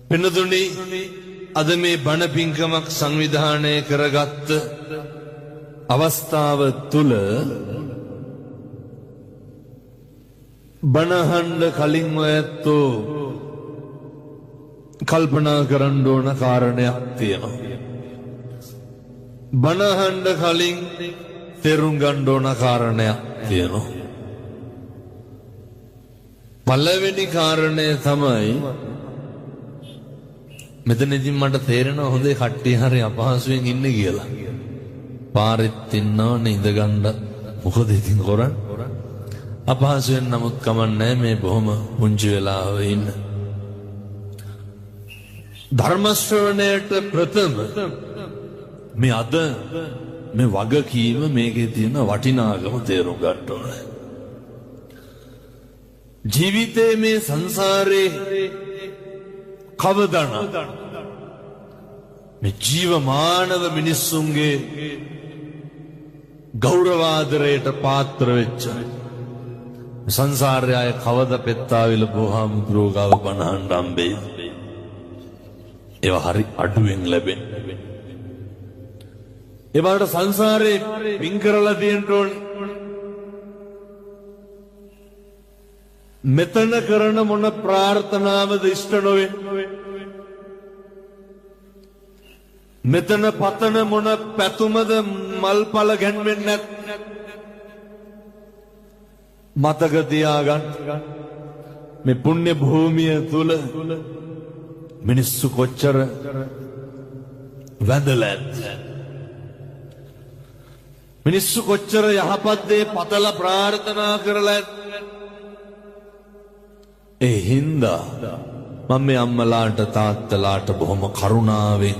පින්නතුනි අද මේ බණ පින්කමක් සංවිධානය කරගත්ත අවස්ථාව තුල බණහඬ කලින් ඔයත්ෝ කල්පනා කරන්න ඕන කාරණයක් තියෙනවා. බණහඬ කලින් තේරුම් ගන්න ඕන කාරණයක් තියෙනවා. පළවෙනි කාරණය තමයි මෙතනදී මට තේරෙනවා හොඳේ කට්ටිය හරි අපහසුයෙන් ඉන්නේ කියලා. පාරෙත් ඉන්නවනේ ඉඳගන්න මොකද ඉතින් කරන්නේ? අපහසුයෙන් නමුත් කමන්නේ මේ බොහොම පුංචි වෙලාව ඉන්න. ධර්ම ශ්‍රවණයට ප්‍රථම මේ අද මේ වගකීම මේකේ තියෙන වටිනාකම තේරුම් ගන්න ඕනේ. ජීවිතේ මේ සංසාරේ කවදන මේ ජීවමානව මිනිස්සුන්ගේ ගෞරවාදරයට පාත්‍ර වෙච්ච සංසාරය අය කවද පෙත්තාවිල බොහාමුදුරුවෝ ගාව බණහඬ හම්බෙයි. ඒවා හරි අඩුවෙන් ලැබෙන. ඒවට සංසාරේ පින් කරලා තියෙන්න ඕනේ. මෙතන කරන මොන ප්‍රාර්ථනාවද ඉෂ්ට නොවේ. මෙතන පතන මොන පැතුමද මල්පල ගැන්වෙන්නේ නැත්. මතක තියාගන්න මේ පුණ්‍ය භූමිය තුල මිනිස්සු කොච්චර වැඳලා ඇත්. මිනිස්සු කොච්චර යහපත් දේ පතලා ප්‍රාර්ථනා කරලා ඇත්. ඒ හින්දා මම මේ අම්මලාට තාත්තලාට බොහොම කරුණාවෙන්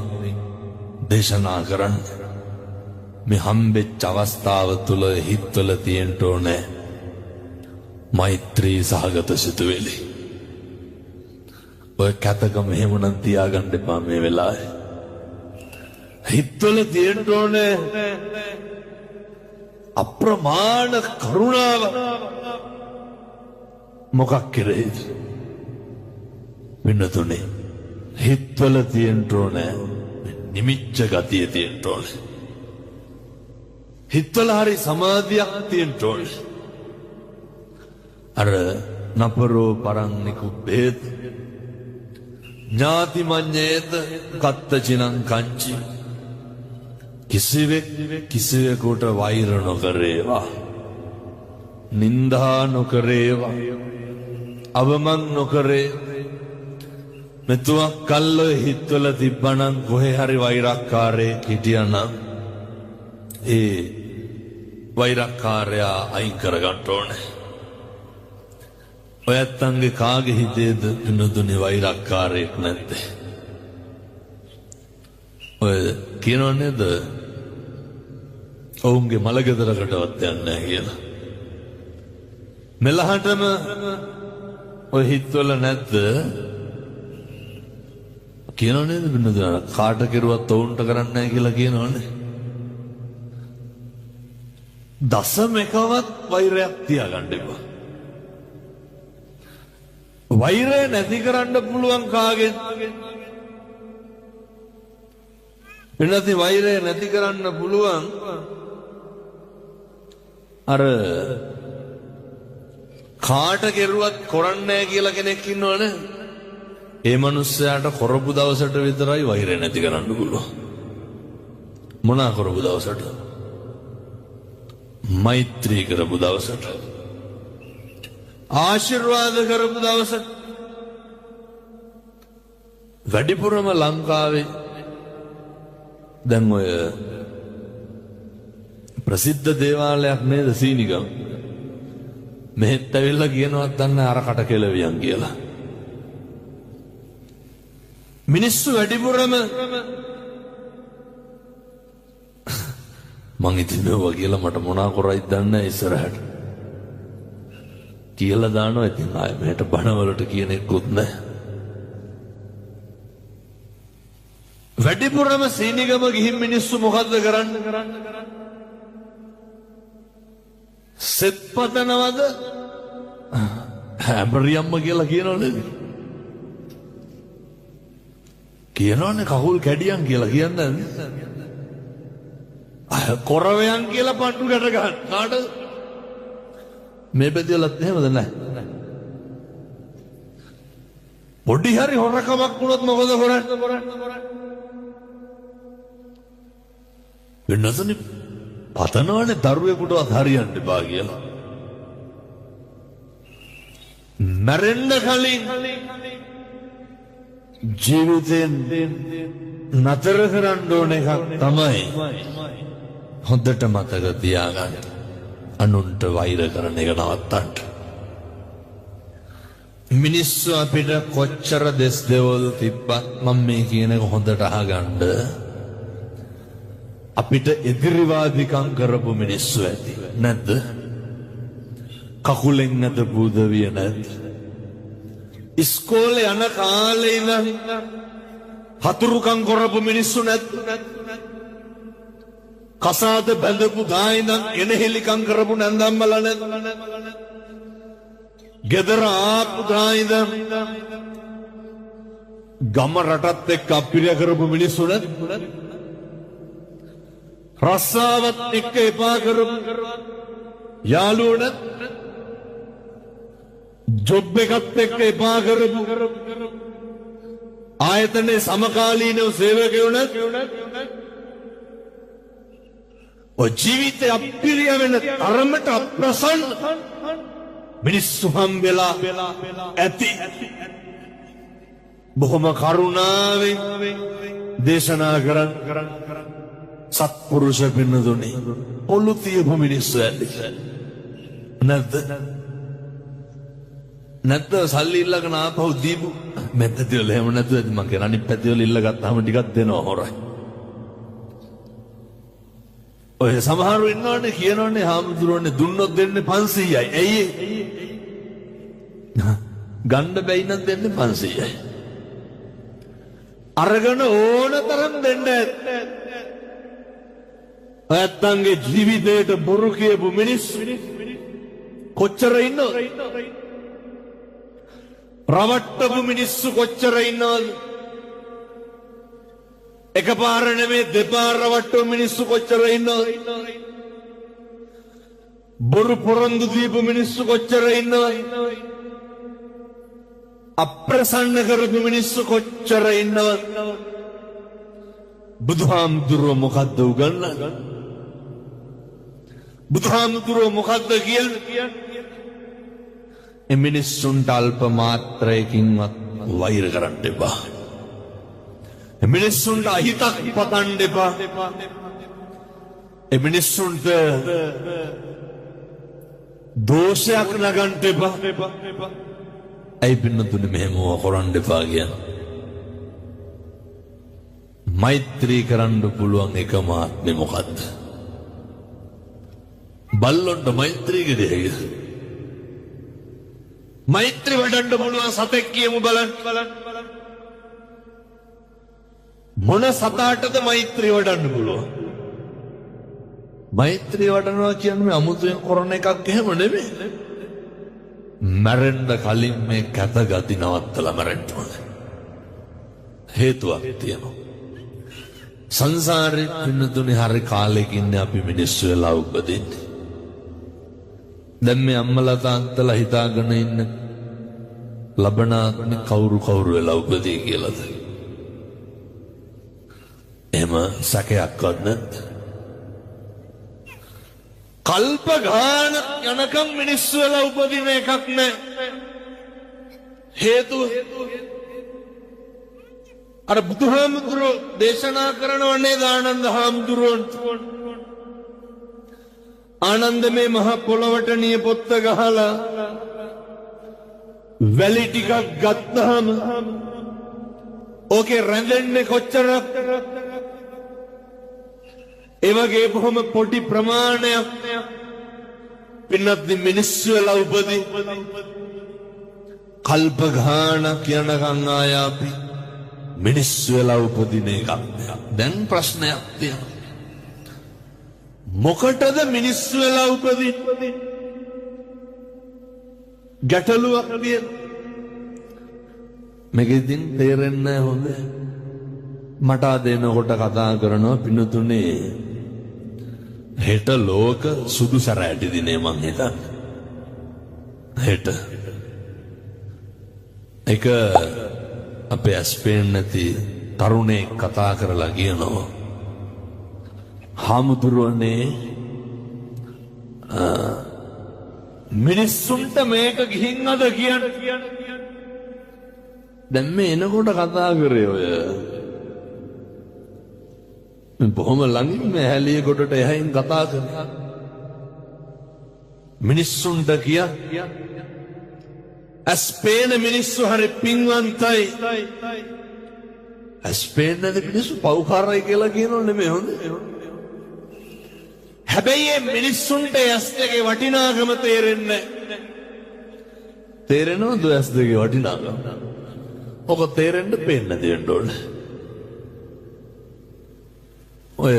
දේශනා කරන්න. මේ හම්බෙච්ච අවස්ථාව තුල හිතවල තියෙන්න ඕනේ මෛත්‍රී සහගත සිතුවිලි. ඔය කැතකම එහෙමනම් තියාගන්න එපා මේ වෙලාවේ. හිතවල තියෙන්න ඕනේ අප්‍රමාණ කරුණාව. මොකක් කෙරෙහිද? වෙනතුනේ හිතවල තියෙන්න ඕනේ නිමිච්ච ගතිය තියෙන්න ඕනේ. හිතවල හරි සමාධියක් තියෙන්න ඕනේ. අර නපරෝ පරංනිකුබ්බේත ඥාති මඤ්ඤේත කත්ත චිනං කංචි. කිසිවෙක් කිසිවෙකුට වෛර නොකරේවා, නින්දා නොකරේවා, අවමන් නොකරේ. මෙතුවක් කල්ල හිත්වල තිබ්බනම් කොහේ හරි වෛරක්කාරයෙක් හිටියනම් ඒ වෛරක්කාරයා අයින් කරගන්න ඕනේ. ඔයත්තන්ගේ කාගේ හිතේද පින්නතුනේ වෛරක්කාරයෙක් නැත්තේ? ඔය කියනව නේද ඔවුන්ගේ මලගෙදරකටවත් යන්නේ නැහැ කියලා. මෙලහටම ඔය හිතවල නැද්ද? කියනව නේද පින්නතුනේ කාට කෙරුවත් ඔවුන්ට කරන්නේ නැහැ කියලා කියනවනේ. දසම එකවත් වෛරයක් තියාගන්න එපා. වෛරය නැති කරන්න පුළුවන් කාගෙන්? වෙනති වෛරය නැති කරන්න පුළුවන් අර කාට කෙරුවත් කරන්නේ කියලා කෙනෙක් ඉන්නවනේ. ඒ මනුස්සයාට කරපු දවසට විතරයි වෛරය නැති කරන්න පුළුවන්. මොනා කරපු දවසට? මෛත්‍රී කරපු දවසට, ආශිර්වාද කරපු දවසට. වැඩිපුරම ලංකාවේ දැන් ඔය ප්‍රසිද්ධ දේවාලයක් නේද සීනිගම. මෙහෙත් ඇවිල්ලා කියනවත් දන්නේ අර කට කෙලවියන් කියලා. මිනිස්සු වැඩිපුරම මං ඉතින් මේවා කියලා මට මොනා කරයිද දන්නේ නැහැ. ඉස්සරහට කියලා දානවා. ඉතින් ආයෙ මෙහෙට බණවලට කියන එක්කුත් නැහැ. වැඩිපුරම සීනිගම ගිහින් මිනිස්සු මොකද්ද කරන්නේ? සෙත් පතනවද? හැමරියම්ම කියලා කියනවනේ. කියනවනේ කකුල් කැඩියන් කියලා කියන්නේ කොරවයන් කියලා පට්ටු ගැට ගන්න. කාටද? මේ පැතිවලත් එහෙමද නැහැ. පොඩි හරි හොරකමක් වුණොත් මොකද කරන්නේ? වෙනසනේ පතනවනේ දරුවෙකුටවත් හරියන්න බෑ කියලා. මැරෙන්න කලින් ජීවිතෙන් නතර කරන්න ඕන එකක් තමයි හොඳට මතක තියාගන්න. අනුන්ට වෛර කරන එක නවත්තන්න. මිනිස්සු අපිට කොච්චර දෙස් දෙවල් තිබ්බත් මම මේ කියන එක හොඳට අහගන්න. අපිට එදිරිවාදිකම් කරපු මිනිස්සු ඇති නැද්ද? කකුලෙන් නැත බුදවිය නැද්ද? ඉස්කෝලේ යන කාලේ ඉඳන් හතුරුකම් කරපු මිනිස්සු නැද්ද? කසාද බැඳපු දා ඉඳන් එනහෙලිකම් කරපු නැන්දම්මලා නැද්ද? ගෙදර ආපු දා ඉඳන් ගම රටත් එක්ක අපිරිය කරපු මිනිස්සු නැද්ද? රස්සාවත් එක්ක එපා කරපු යාළුවෝ නැද්ද? ජොබ් එකත් එක්ක එපා කරපු ආයතනයේ සමකාලීනව සේවකයෝ නැද්ද? ඔය ජීවිතේ අපිරිය වෙන තරමට අප්‍රසන්න මිනිස්සු හම්බෙලා ඇති. බොහොම කරුණාවෙන් දේශනා කරන් සත්පුරුෂ පින්නතුනේ ඔලු තියපු මිනිස්සු ඇති නැද්ද? නැත්ද සල්ලි ඉල්ලගෙන ආපහු දීපු මේ පැතිවල එහෙම නැතුව ඇති. මං කියන අනිත් පැතිවල ඉල්ල ගත්තාම ටිකක් දෙනවා හොරයි. ඔය සමහරව ඉන්නවනේ කියනවනේ හාමුදුරුවනේ දුන්නොත් දෙන්නේ 500යි. ඇයි ගන්න බැයි නම් දෙන්නේ 500යි. අරගෙන ඕන තරම් දෙන්න ඇත්තේ. ඔයත්තන්ගේ ජීවිතේට බොරු කියපු මිනිස්සු කොච්චර ඉන්නවද? රවට්ටපු මිනිස්සු කොච්චර ඉන්නවද? එකපාර නෙමෙයි දෙපාර රවට්ටපු මිනිස්සු කොච්චර ඉන්නවද? බොරු පොරොන්දු දීපු මිනිස්සු කොච්චර ඉන්නවද? අප්‍රසන්න කරපු මිනිස්සු කොච්චර ඉන්නවද? බුදුහාමුදුරුවෝ මොකද්ද උගන්වන්නේ? බුදුහාමුදුරුවෝ මොකද්ද කියන්නේ? මිනිස්සුන්ට අල්ප මාත්‍රයකින්වත් වෛර කරන්න එපා. මිනිස්සුන්ට අහිතක් පතන්න එපා. මිනිස්සුන්ට දෝෂයක් නගන්න එපා. ඇයි පින්නතුනේ මෙහෙම කරන්න එපා කියන්නේ? මෛත්‍රී කරන්න පුළුවන් එකම ආත්මේ මොකද්ද? බල්ලොන්ට මෛත්‍රී කරේ. මෛත්‍රී වඩන්න පුළුවන් සතෙක් කියමු බලන්න. මොන සතාටද මෛත්‍රී වඩන්න පුළුවන්? මෛත්‍රී වඩනවා කියන්නේ අමුතුවෙන් කරන එකක් එහෙම නෙමෙයි. මැරෙන්න කලින් මේ කැත ගති නවත්තලා මැරෙන්න ඕනේ. හේතුවක් තියෙනවා. සංසාරේ පින්නතුනේ හරි කාලෙකින් අපි මිනිස්සු වෙලා උපදින්නේ. දැන් මේ අම්මලා තාත්තලා හිතාගෙන ඉන්න ලබනාත්මේ කවුරු වෙලා උපදී කියලාද? එහෙම සැකයක්වත් නැද්ද? කල්ප ගාන යනකම් මිනිස්සු වෙලා උපදින එකක් නෑ. හේතුව අර බුදුහාමුදුරුවෝ දේශනා කරනවනේ ආනන්ද හාමුදුරුවන්ට. ආනන්ද මේ මහ පොළවට නියපොත්ත ගහලා වැලි ටිකක් ගත්තාම ඕකේ රැඳෙන්නේ කොච්චරක්? ඒ වගේ බොහොම පොඩි ප්‍රමාණයක් පින්නත් මිනිස්සු වෙලා උපදී. කල්ප ගානක් යනකම් ආය අපි මිනිස්සු වෙලා උපදින එකක්. දැන් ප්‍රශ්නයක් තියෙනවා. මොකටද මිනිස්සු වෙලා උපදින්නේ? ගැටලුවක් තියෙනවා. මේක ඉතින් තේරෙන්නේ නැහැ හොඳ. මට දෙනකොට කතා කරනවා පින්නතුනේ හෙට ලෝක සුදු සැරෑටි දිනේ මං හිතන්නේ. හෙට එක අපේ ඇස්පේන් නැති තරුණේ කතා කරලා කියනවා හාමුදුරුවනේ මිනිස්සුන්ට මේක ගිහින් අද කියන්න දැන් මේ එනකොට කතා කරේ ඔය බොහොම ළඟින් මේ හැලිය කොටට එහයින් කතා කරනවා මිනිස්සුන්ට කිය ඇස්පේන මිනිස්සු හරි පින්වන්තයි ඇස්පේන නැති මිනිස්සු පව්කාරයි කියලා කියනෝ නෙමෙයි හොඳ හැබැයි මේ මිනිස්සුන්ට ඇස් දෙකේ වටිනාකම තේරෙන්නේ තේරෙනවද ඇස් දෙකේ වටිනාකම ඔක තේරෙන්න පේන්න දෙන්න ඕනේ ඔය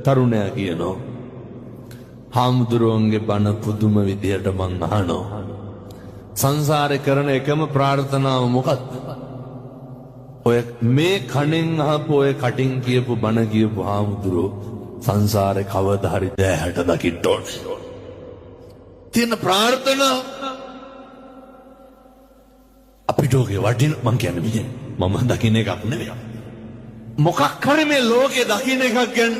තරුණයා කියනවා හාමුදුරුවන්ගේ බණ පුදුම විදියට මං අහනවා සංසාරේ කරන එකම ප්‍රාර්ථනාව මොකක්ද ඔය මේ කණෙන් අහපු ඔය කටින් කියපු බණ කියපු හාමුදුරුවෝ සංසාරේ කවදා හරි දැහැට දකින්න ඕනේ තියෙන ප්‍රාර්ථනාව අපිට ඔගේ වටින මං කියන්නේ මම දකින්න එකක් නෙවෙයි මොකක් හරි මේ ලෝකේ දකින්න එකක් ගැන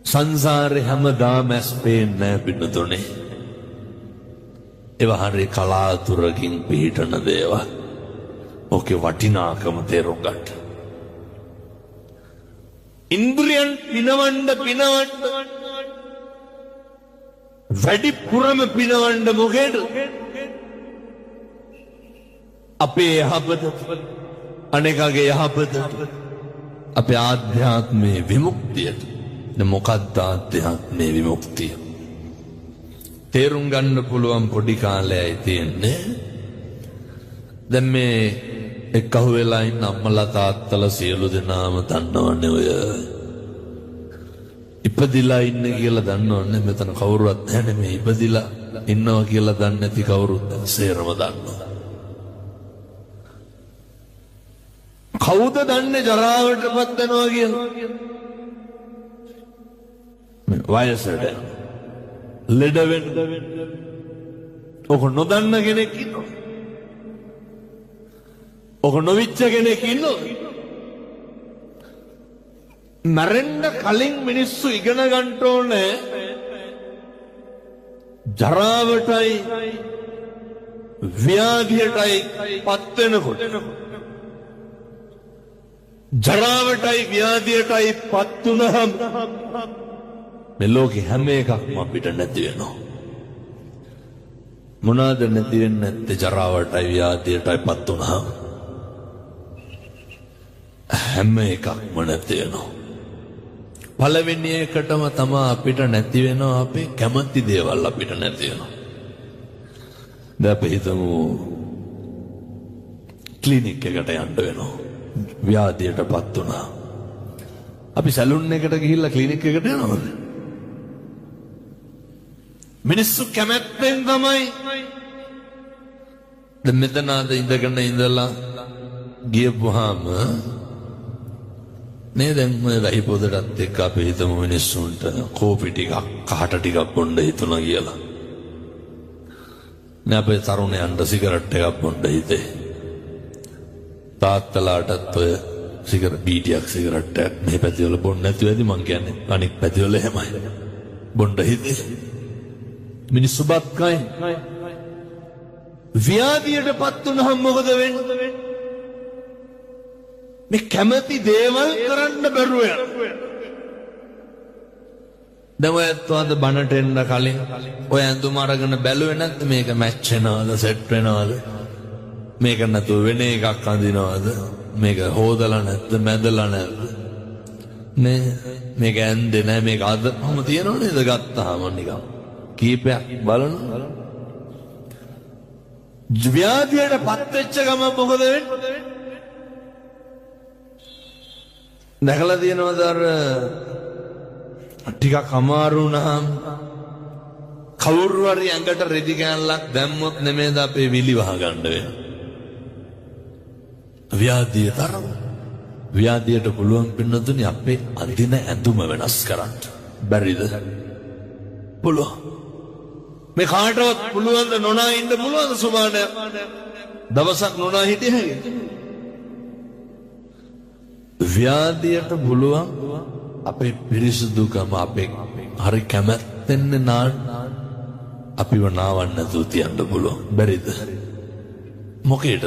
සංසාරේ හැමදාම ඇස් පේන්නේ නැහැ පින්නතුනේ ඒවා හරි කලාතුරකින් පිහිටන දේවල් ඔකේ වටිනාකම තේරුම් ගන්න ඉන්ද්‍රියන් පිනවන්න වැඩිපුරම පිනවන්න මොකේද අපේ යහපත අනේකගේ යහපත අපේ ආධ්‍යාත්මේ විමුක්තියට මොකක්ද ආධ්‍යාත්මේ විමුක්තිය තේරුම් ගන්න පුළුවන් පොඩි කාලයයි තියෙන්නේ දැන් මේ එක්කහුව වෙලා ඉන්න අම්මලා තාත්තලා සියලු දෙනාම දන්නවනේ ඔය ඉපදිලා ඉන්න කියලා දන්නවනේ මෙතන කවුරුවත් නැහැ මේ ඉපදිලා ඉන්නවා කියලා දන්නේ නැති කවුරුත් සේරම දන්නවා කවුද දන්නේ ජරාවටපත් වෙනවා කියලා වයසට ලෙඩ වෙන්න ඔක නොදන්න කෙනෙක් ඉන්නවා ඔක නොවිච්ච කෙනෙක් ඉන්නවා මරෙන්න කලින් මිනිස්සු ඉගෙන ගන්න ඕනේ ජරාවටයි ව්‍යාධියටයි පත් වෙනකොට ජරාවටයි ව්‍යාධියටයි පත් වුණහම මේ ලෝකේ හැම එකක්ම අපිට නැති වෙනවා මොනවාද නැති වෙන්නේ නැත්තේ ජරාවටයි ව්‍යාධියටයි පත් වුණහම හැම එකක්ම නැති වෙනවා පළවෙනි එකටම තමයි අපිට නැති වෙනවා අපේ කැමති දේවල් අපිට නැති වෙනවා දැන් අපි හිතමු ක්ලිනික් එකට යන්න වෙනවා ව්‍යාධියටපත් වුණා අපි සැලුන් එකට ගිහිල්ලා ක්ලිනික් එකට යනවද මිනිස්සු කැමැත්තෙන් තමයි දැන් මෙතන අද ඉඳගෙන ඉඳලා ගියපුවාම නේ දැන් මේ වැහි පොදටත් එක්ක අපි හිතමු මිනිස්සුන්ට කෝපි ටිකක් කහට ටිකක් බොන්න හිතුණා කියලා නේ අපේ තරුණයන්ට සිගරට් එකක් බොන්න හිතේ තාත්තලාටත් ඔය බීඩියක් සිගරට් එකක් මේ පැතිවල බොන්න නැතුව ඇති මං කියන්නේ අනික් පැතිවල එහෙමයි බොන්න හිතේ මිනිස්සු බත් කයි ව්‍යාධියටපත් වුණාම මොකද වෙන්නේ මේ කැමති දේවල් කරන්න බැරුව යනවා දැන් ඔයත් අද බණට එන්න කලින් ඔය ඇඳුම අරගෙන බැලුවේ නැත්ද මේක මැච් වෙනවද සෙට් වෙනවද මේක නැතුව වෙන එකක් අඳිනවද මේක හොදලා නැත්ද මැදලා නැද්ද නේ මේක ඇඳේ නැහැ මේක අද කොහොම තියනව නේද ගත්තාම නිකන් කීපයක් බලන ව්‍යාධියට පත් වෙච්ච ගමන් මොකද වෙන්නේ දැකලා තියෙනවද අර ටිකක් අමාරු වුණාම කවුරු හරි ඇඟට රෙදි කෑල්ලක් දැම්මොත් නෙමෙයිද අපේ විලි වහ ගන්න වෙන්නේ ව්‍යාධිය තරම. ව්‍යාධියට පුළුවන් පින්නතුනි අපේ අඳින ඇඳුම වෙනස් කරන්න. බැරිද? පුළුවන්. මේ කාටවත් පුළුවන් ද නොනා ඉන්න පුළුවන් සුමාන දවසක් නොනා හිටිය හැකි. ව්‍යාධියට පුළුවන් අපේ පිරිසුදුකම අපේ හරි කැමැත්තෙන් නාන්න අපිව නාවන්න නැතුව තියන්න පුළුවන්. බැරිද? මොකේද?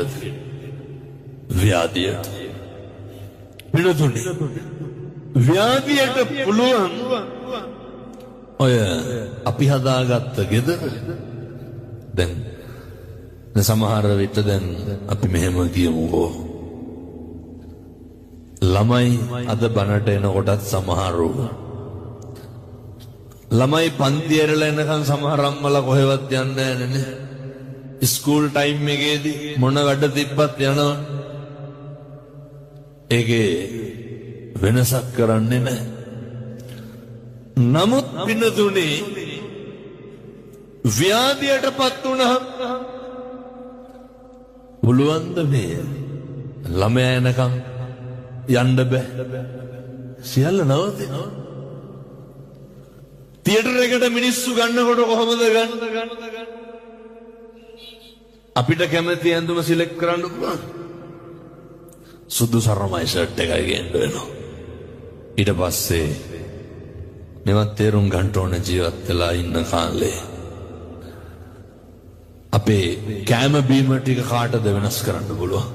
ව්‍යාධියට. පිළිතුරේ ව්‍යාධියට පුළුවන් ඔය අපි හදාගත්ත ගෙදර දැන් සමහර විට දැන් අපි මෙහෙම කියමුකෝ ළමයි අද බණට එනකොටත් සමහරු ළමයි පන්ති ඇරලා එනකන් සමහර අම්මලා කොහෙවත් යන්නේ නැහැ නේ. ස්කූල් ටයිම් එකේදී මොන වැඩ තිබ්බත් යනවා. ඒකේ වෙනසක් කරන්නේ නැහැ. නමුත් පින්නතුනේ ව්‍යාධියටපත් වුණහම පුළුවන්ද මේ ළමයා එනකම් යන්න බෑ. සියල්ල නවතිනවා. තියටර් එකට මිනිස්සු ගන්නකොට කොහොමද ගන්න? අපිට කැමති ඇඳුම සිලෙක්ට් කරන්න පුළුවන්. සුදු සරමයි ෂර්ට් එකයි ගේන්න වෙනවා. ඊට පස්සේ මේවත් තේරුම් ගන්න ඕන ජීවත් වෙලා ඉන්න කාලේ අපේ කැම බීම ටික කාටද වෙනස් කරන්න පුළුවන්?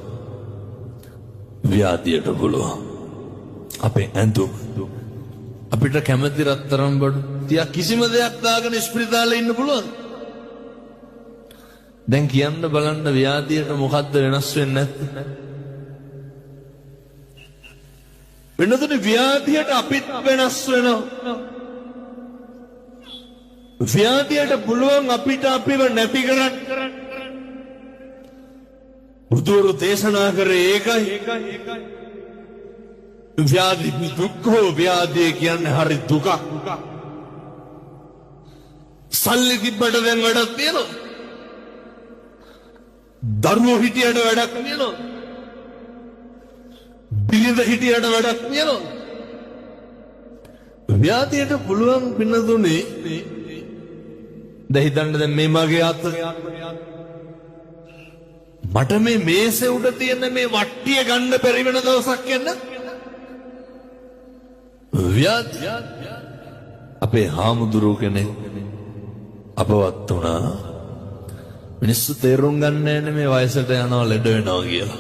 ව්‍යාධියට පුළුවන්. අපේ ඇඳුම අපිට කැමති රත්තරන් බඩු තියා කිසිම දෙයක් දාගෙන ස්පිරිතාලේ ඉන්න පුළුවන්. දැන් කියන්න බලන්න ව්‍යාධියට මොකද්ද වෙනස් වෙන්නේ නැත්තේ? වෙනතුනේ ව්‍යාධියට අපිත් වෙනස් වෙනවා. ව්‍යාධියට පුළුවන් අපිට අපිව නැති කරන්න. බුදුරු දේශනා කරේ ඒකයි. ව්‍යාධි දුක්ඛෝ ව්‍යාධිය කියන්නේ හරි දුකක්. සල්ලි තිබ්බට දැන් වැඩක් තියෙනවා. දරුවෝ හිටියට වැඩක් තියෙනවා. බිරිඳ හිටියට වැඩක් තියෙනවා. ව්‍යාධියට පුළුවන් පින්නතුනේ දැන් හිතන්න දැන් මේ මගේ අත මට මේ මේසේ උඩ තියෙන මේ වට්ටිය ගන්න බැරි වෙන දවසක් එන්න. ව්‍යාධිය අපේ හාමුදුරුවෝ කෙනෙක් අපවත් වුණා. මිනිස්සු තේරුම් ගන්නේ නැහැ මේ වයසට යනවා ලෙඩ වෙනවා කියලා.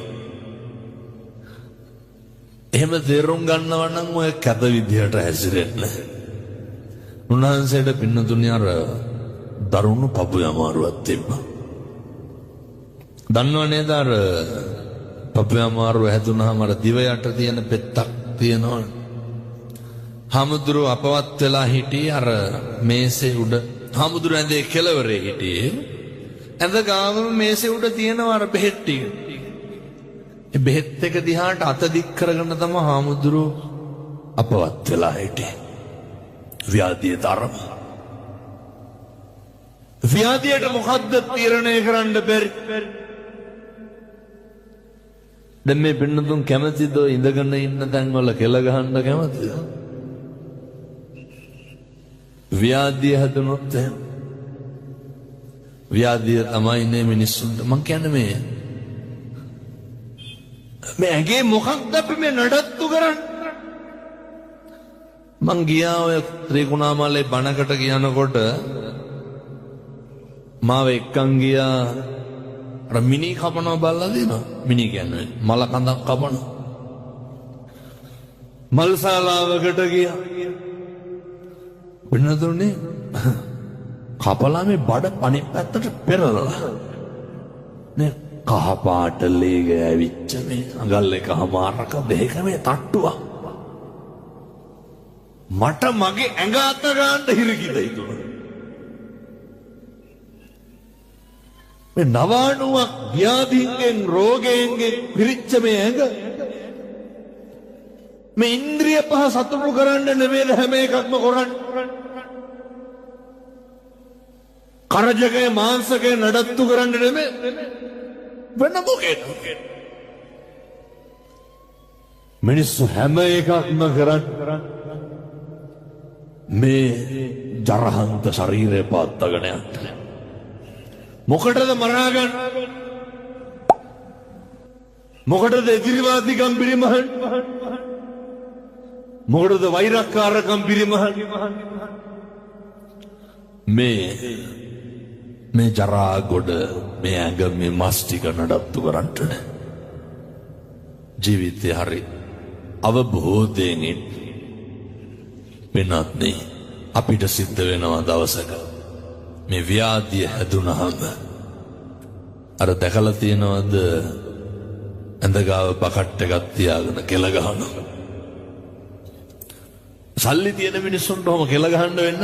එහෙම තේරුම් ගන්නව නම් ඔය කැත විදියට හැසිරෙන්න. උන්වහන්සේට පින්නතුණි අර දරුණු පපු අමාරුවක් තිබ්බා. දන්නව නේද අර පපු අමාරුව හැදුනහම අර දිව යට තියෙන පෙත්තක් තියෙනවා. හාමුදුරුව අපවත් වෙලා හිටියේ අර මේසේ උඩ. හාමුදුරුව ඇඳේ කෙළවරේ හිටියේ. ඇඳ ගාවම මේසේ උඩ තියෙනවා අර බෙහෙත් ටික. ඒ බෙහෙත් එක දිහාට අත දික් කරගෙන තමයි හාමුදුරුව අපවත් වෙලා හිටියේ. ව්‍යාධිය තරම. ව්‍යාධියට මොකද්ද තීරණය කරන්න බැරි? දැන් මේ පින්නතුන් කැමතිද ඉඳගෙන ඉන්න තැන්වල කෙල ගහන්න කැමතිද? ව්‍යාධිය හැදුනොත් ව්‍යාධිය තමයි නේ මිනිස්සුන්ට මං කියන්නේ මේ ඇගේ මොකක්ද අපි මේ නඩත්තු කරන්නේ? මං ගියා ඔය ත්‍රිකුණාමලේ බණකට කියනකොට මාව එක්කන් ගියා අර මිනි කපනවා බලලා දෙනවා. මිනි කියන්නේ මල කඳක් කපන. මල් ශාලාවකට ගියා. වෙනදුනේ කපලා මේ බඩ අනිත් පැත්තට පෙරලලා. නේ කහ පාට ලේ ගෑවිච්ච මේ අඟල් එකමාරක දෙක මේ තට්ටුවක්. මට මගේ ඇඟ අත ගන්න හිරිකිද හිතුණා. මේ නවානුවක් ව්‍යාධියෙන් රෝගයෙන් පිරිච්ච මේ ඇඟ මේ ඉන්ද්‍රිය පහ සතුටු කරන්න නෙමෙයි හැම එකක්ම කරන්නේ. කරජකේ මාංශකේ නඩත්තු කරන්න නෙමෙයි වෙන මොකේද? මිනිස්සු හැම එකක්ම කරන් මේ ජරහන්ත ශරීරය පාත්තගෙන යන්න. මොකටද මරාගන්න? මොකටද එදිරිවාදීකම් පිරිමහන්? මොකටද වෛරක්කාරකම් පිරිමහන්? මේ ජරා ගොඩ මේ ඇඟ මේ මස් ටික නඩත්තු කරන්නට ජීවිතේ හරි අවබෝධයෙන් වෙනත් අපිට සිද්ධ වෙනවා දවසක මේ ව්‍යාධිය හැදුනහම අර දැකලා තියෙනවද ඇඳගාව බකට් එකක් තියාගෙන කෙල ගහනවා. සල්ලි තියෙන මිනිස්සුන්ට ඔහම කෙල ගහන්න වෙන්න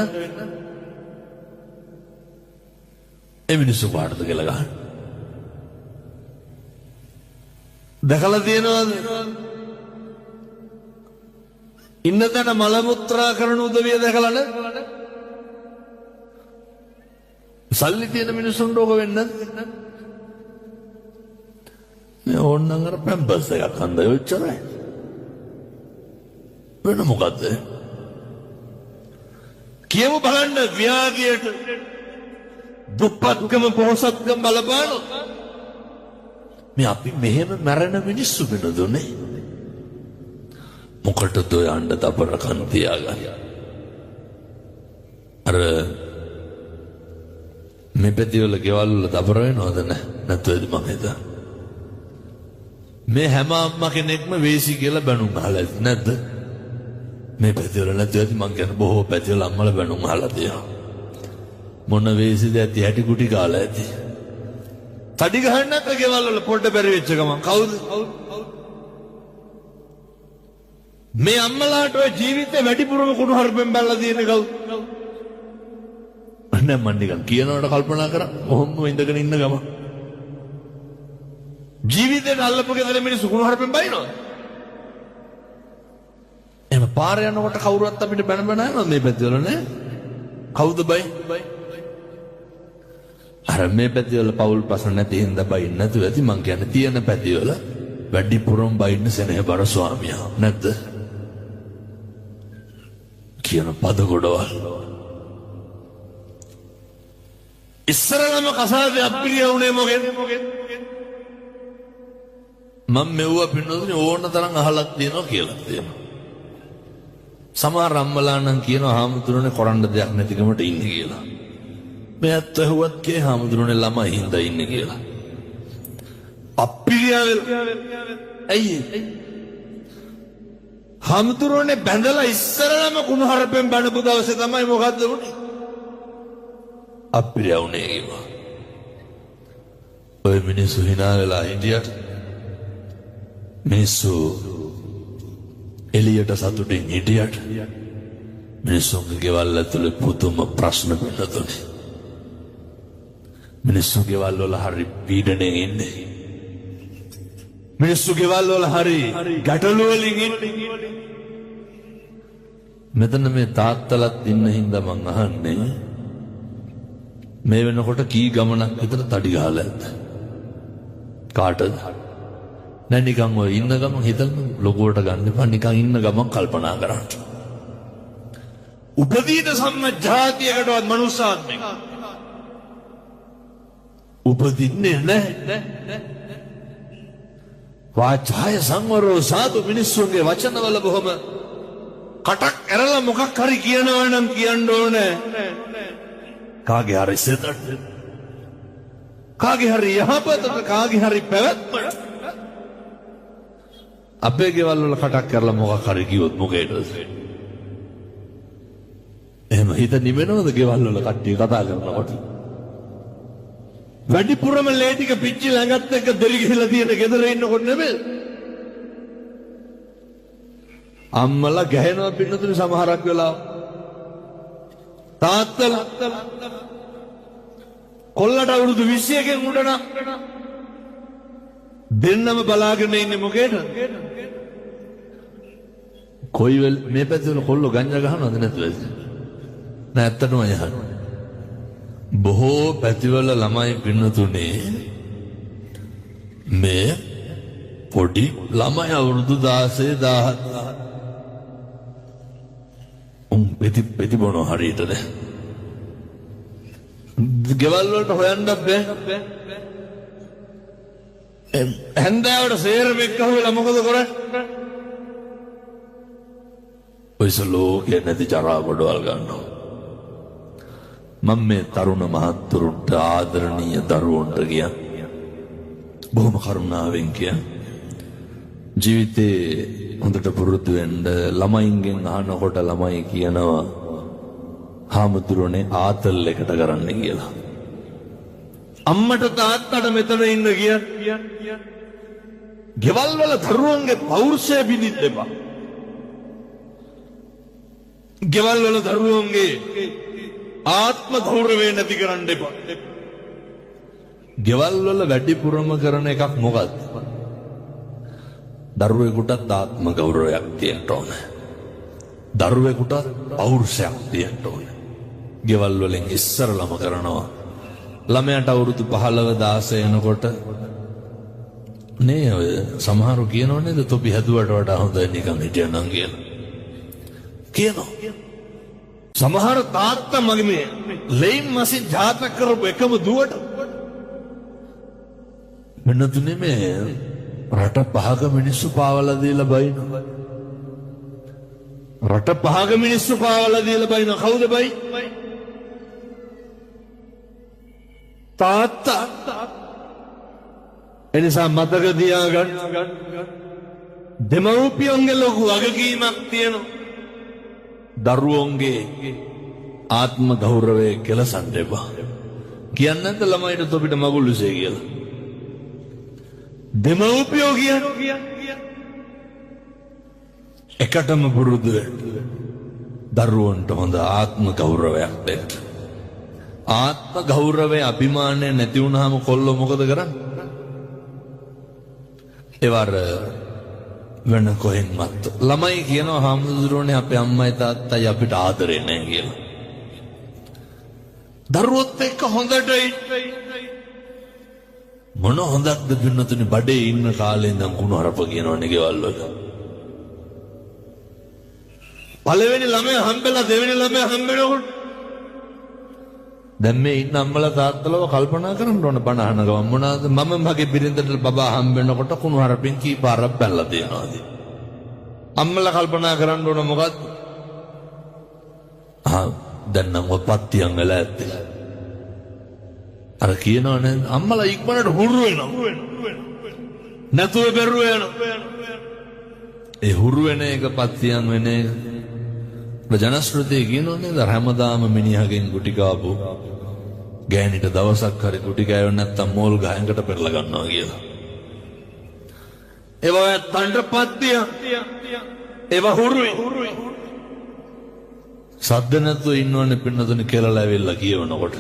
ඒ මිනිස්සු පාටද කෙල ගහන්න. දැකලා තියෙනවද ඉන්න තැන මල මුත්‍රා කරන උදවිය දැකලා නැද්ද? සල්ලි තියෙන මිනිස්සුන්ට ඕක වෙන්න මේ ඕන්නම් අර පැම්පස් එකක් හන්ද වෙච්චරයි වෙන මොකද්ද කියමු බලන්න ව්‍යාධියට දුප්පත්කම පොහොසත්කම බලපාන මේ අපි මෙහෙම මැරෙන මිනිස්සු වෙනදුනේ මොකටද යන්න දබරකන් තියාගන්න අර මේ පැතිවල ගෙවල් වල දබර වෙනවද නැත්නම් මම හිතා මේ හැම අම්මා කෙනෙක්ම වේසි කියලා බැනුම් අහලා නැද්ද මේ පැතිවල නැත්නම් මං කියන බොහෝ පැතිවල අම්මලා බැනුම් අහලා තියෙනවා මොන වේසිද ඇති හැටි කුටි කාලා ඇති තඩි ගහන්න නැත්නම් ගෙවල් වල පොඩ බැරි වෙච්ච ගමන් කවුද මේ අම්මලාට ඔය ජීවිතේ වැඩිපුරම කුණු හර්පෙන් බැලලා තියෙන කවුද අනේ මන් නිකන් කියනවට කල්පනා කරා ඔහොම ඉඳගෙන ඉන්න ගම ජීවිතේට අල්ලපු ගෙදර මිනිස්සු කුණු හර්පෙන් බයිනවද එහෙම පාර යනකොට කවුරුවත් අපිට බැන බැන යනවද මේ පැතිවල නේ කවුද බයි අර මේ පැතිවල පවුල් ප්‍රශ්න නැති හින්දා බයින් නැතුව ඇති මං කියන්නේ තියෙන පැතිවල වැඩිපුරම බයින්න සෙනෙහබර ස්වාමියා නැද්ද කියන පද ගොඩවල් ඉස්සරලම කසාදේ අප්පිරිය වුණේ මොකෙන්ද මම මෙව්වා පින්නොත් ඕන තරම් අහලක් දෙනවා කියලා තියෙනවා සමහර අම්මලා නම් කියනවා හාමුදුරනේ කරන්න දෙයක් නැතිකමට ඉන්නේ කියලා මේ ඇත්ත ඇහුවත් කේ හාමුදුරනේ ළමයි හින්දා ඉන්නේ කියලා අප්පිරිය ඇයි හාමුදුරනේ බැඳලා ඉස්සරලම කුණු හරපෙන් බණපු දවසේ තමයි මොකද්ද වුනේ අප්පිරිය වුණේ කිව්වා ඔය මිනිස්සු hina වෙලා හිටියට මිනිස්සු එළියට සතුටින් හිටියට මිනිස්සුන්ගේ ගෙවල් ඇතුලේ පුදුම ප්‍රශ්න පිටතුනේ මිනිස්සු ගෙවල් වල හරි පීඩණයෙන් ඉන්නේ මිනිස්සු ගෙවල් වල හරි ගැටලු වලින් ඉන්නේ මෙතන මේ තාත්තලත් ඉන්න හින්දා මං අහන්නේ මේ වෙනකොට කී ගමනක් විතර තඩි ගහලා ඇද්ද කාටද නෑ නිකන් ඔය ඉන්න ගමන් හිතන්න ලොකුවට ගන්න එපා නිකන් ඉන්න ගමන් කල්පනා කරන්න උපදීන සම්මජාතියකටවත් මනුස්සාත්මෙක උපදින්නේ නැහැ වාචාය සංවරෝ සාදු මිනිස්සුන්ගේ වචනවල බොහොම කටක් ඇරලා මොකක් හරි කියනවා නම් කියන්න ඕනේ කාගේ හරි සිතට කාගේ හරි යහපතට කාගේ හරි පැවැත්මට අපේ ගෙවල් වල කටක් කරලා මොකක් හරි කිව්වොත් මොකේද එහෙම හිත නිවෙනවද ගෙවල් වල කට්ටිය කතා කරනකොට වැඩිපුරම ලේ ටික පිච්චි ළඟත් එක්ක දෙලි ගිහලා තියෙන ගෙදර ඉන්නකොට නෙමෙයි අම්මලා ගැහෙනවා පින්නතුනි සමහරක් වෙලාව තාත්තලා කොල්ලට අවුරුදු 21කින් උඩන දෙන්නම බලාගෙන ඉන්නේ මොකේද කොයි වෙල මේ පැත්තේ කොල්ලෝ ගංජා ගහනවද නැත්ද නෑ ඇත්තටම යහන බොහෝ පැතිවල ළමයි පින්නතුනේ මේ පොඩි ළමයි අවුරුදු 16 17 පෙති බොන හරියටද ගෙවල් වලට හොයන්න බෑ හැන්දෑවට සේරම එක්ක හොයලා මොකද කරන්නේ ඔයස ලෝකේ නැති ජරා ගොඩවල් ගන්නවා මම මේ තරුණ මහත්තුරුන්ට ආදරණීය දරුවන්ට කිය බොහොම කරුණාවෙන් කිය ජීවිතේ හොඳට පුරුදු වෙන්න ළමයින්ගෙන් අහනකොට ළමයි කියනවා හාමුදුරනේ ආතල් එකට කරන්න කියලා අම්මට තාත්තට මෙතන ඉන්න කිය ගෙවල් වල දරුවන්ගේ පෞරුෂය බිඳින්න එපා ගෙවල් වල දරුවන්ගේ ආත්ම ගෞරවය නැති කරන්න එපා ගෙවල් වල වැඩිපුරම කරන එකක් මොකක්ද දරුවෙකුටත් ආත්ම ගෞරවයක් තියෙන්න ඕනේ දරුවෙකුටත් පෞරුෂයක් තියෙන්න ඕනේ ගෙවල් වලින් ඉස්සරලම කරනවා ළමයාට අවුරුදු 15 16 එනකොට නේ ඔය සමහරු කියනෝ නේද තොපි හැදුවට වඩා හොඳයි නිකන් හිටියනම් කියනවා සමහර තාත්තා මගේ මේ ලෙයින් මසින් ජාතක කරපු එකම දුවට මෙන්න තුනේ මේ රට පහක මිනිස්සු පාවලා දීලා බයිනවා රට පහක මිනිස්සු පාවලා දීලා බයිනවා කවුද බයි තාත්තා එනිසා මතක තියාගන්න දෙමව්පියන්ගේ ලොකු වගකීමක් තියෙනවා දරුවන්ගේ ආත්ම ගෞරවය කෙලසන්න එපා කියන්නේ නැද්ද ළමයිට තොපිට මගුල්ුසේ කියලා දෙමව්පියෝ කියන්නේ එකටම පුරුදු වෙන්න දරුවන්ට හොඳ ආත්ම ගෞරවයක් දෙන්න ආත්ම ගෞරවය අභිමානය නැති වුණාම කොල්ලෝ මොකද කරන්නේ ඒවර වෙන කොහෙන්වත් ළමයි කියනවා හාමුදුරුවනේ අපේ අම්මයි තාත්තයි අපිට ආදරේ නැහැ කියලා දරුවොත් එක්ක හොඳට මොන හොඳක්ද පින්නතුනි බඩේ ඉන්න කාලේ ඉඳන් කුණු හරප කියනවනේ ගෙවල් වල පළවෙනි ළමයා හම්බෙලා දෙවෙනි ළමයා හම්බෙනකොට දැන් මේ ඉන්න අම්මලා තාත්තලව කල්පනා කරන්න ඕන බණ අහන ගමන් මොනවාද මම මගේ බිරිඳට බබා හම්බෙනකොට කුණු හරපෙන් කී පාරක් බැලලා දෙනවාද අම්මලා කල්පනා කරන්න ඕන මොකද්ද දැන් නම් ඔපත්තියන් වෙලා ඇත්තේ අර කියනවනේ අම්මලා ඉක්මනට හුරු වෙනවා නැතුව බැරුව යනවා ඒ හුරු වෙන එක පත්තියන් වෙන එක ජනශ්‍රුතිය කියනෝනේ හැමදාම මිනිහගෙන් ගුටි කාපු ගෑනිට දවසක් හරි ගුටි කෑවෙ නැත්තම් මෝල් ගහයකට පෙරලා ගන්නවා කියලා. ඒවා තණ්ඩපත්තිය ඒවා හුරුයි. සද්ද නැතුව ඉන්නවනේ පින්නතුනේ කියලා ඇවිල්ලා කියවනකොට.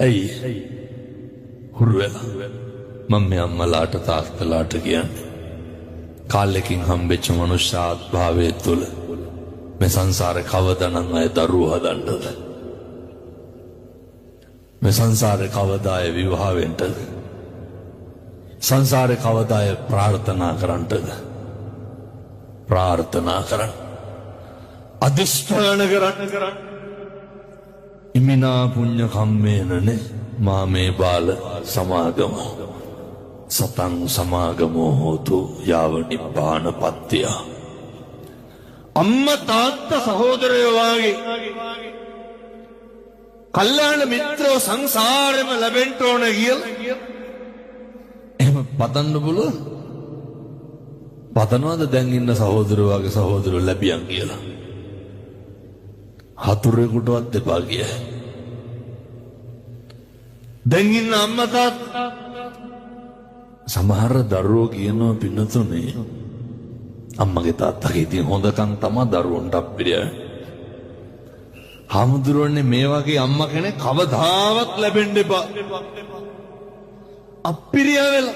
ඇයි? හුරු වෙලා. මම මේ අම්මලාට තාත්තලාට කියන්නේ කාලෙකින් හම්බෙච්ච මනුෂ්‍යාත් භාවයේ තුල මේ සංසාරේ කවදානම් අය දරුවෝ හදන්නද මේ සංසාරේ කවදා අය විවාහ වෙන්නද සංසාරේ කවදා අය ප්‍රාර්ථනා කරන්නද ප්‍රාර්ථනා කරන්න අදිෂ්ඨාන කරන්න ඉමිනා පුඤ්ඤ කම්මේනනේ මාමේ බාල සමාගමෝ සතං සමාගමෝ හෝතු යාව නිබ්බාන පත්තිය අම්මා තාත්තා සහෝදරයෝ වාගේ කල්යාණ මිත්‍රෝ සංසාරෙම ලැබෙන්න ඕන කියලා එහෙම පතන්න පුළුවන් පතනවාද දැන් ඉන්න සහෝදරයෝ වාගේ සහෝදරයෝ ලැබියන් කියලා හතුරෙකුටවත් එපා කියයි දැන් ඉන්න අම්මා තාත්තා සමහර දරුවෝ කියනවා පින්නතුනේ අම්මගේ තාත්තගේ තියෙන හොඳකම් තමයි දරුවන්ට අප්පිරිය. හාමුදුරුවනේ මේ වගේ අම්මා කෙනෙක් කවදාවත් ලැබෙන්න එපා. අප්පිරිය වෙලා.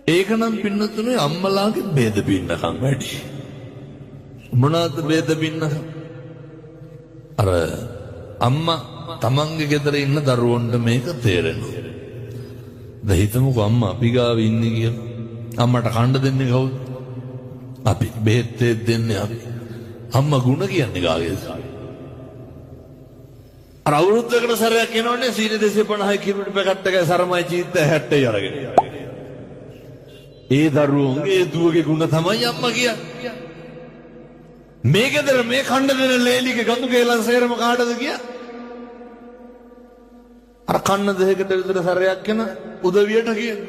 ඒකනම් පින්නතුනේ අම්මලාගේ ભેද බින්නකම් වැඩි. මොනවාද ભેද බින්නකම්? අර අම්මා තමන්ගේ ගෙදර ඉන්න දරුවන්ට මේක තේරෙනවා. දැන් හිතමුකෝ අම්මා අපි ගාව ඉන්නේ කියලා. අම්මට කන්න දෙන්නේ කවුද? අපි. බෙහෙත් දෙන්නේ අපි. අම්මා ගුණ කියන්නේ කාගේද? අර අවුරුද්දකට සැරයක් එනවනේ සීනි 250 කිලෝමීටර් පැකට් එකයි සරමයි චීත්ත 60යි අරගෙන. ඒ දරුවෝගේ දුවගේ ගුණ තමයි අම්මා කියන්නේ. මේ ගෙදර මේ කන්න දෙන ලේලිගේ ගඳු කේලන් සේරම කාටද කිය? අර කන්න දෙයකට විතර සැරයක් එන උදවියට කියන.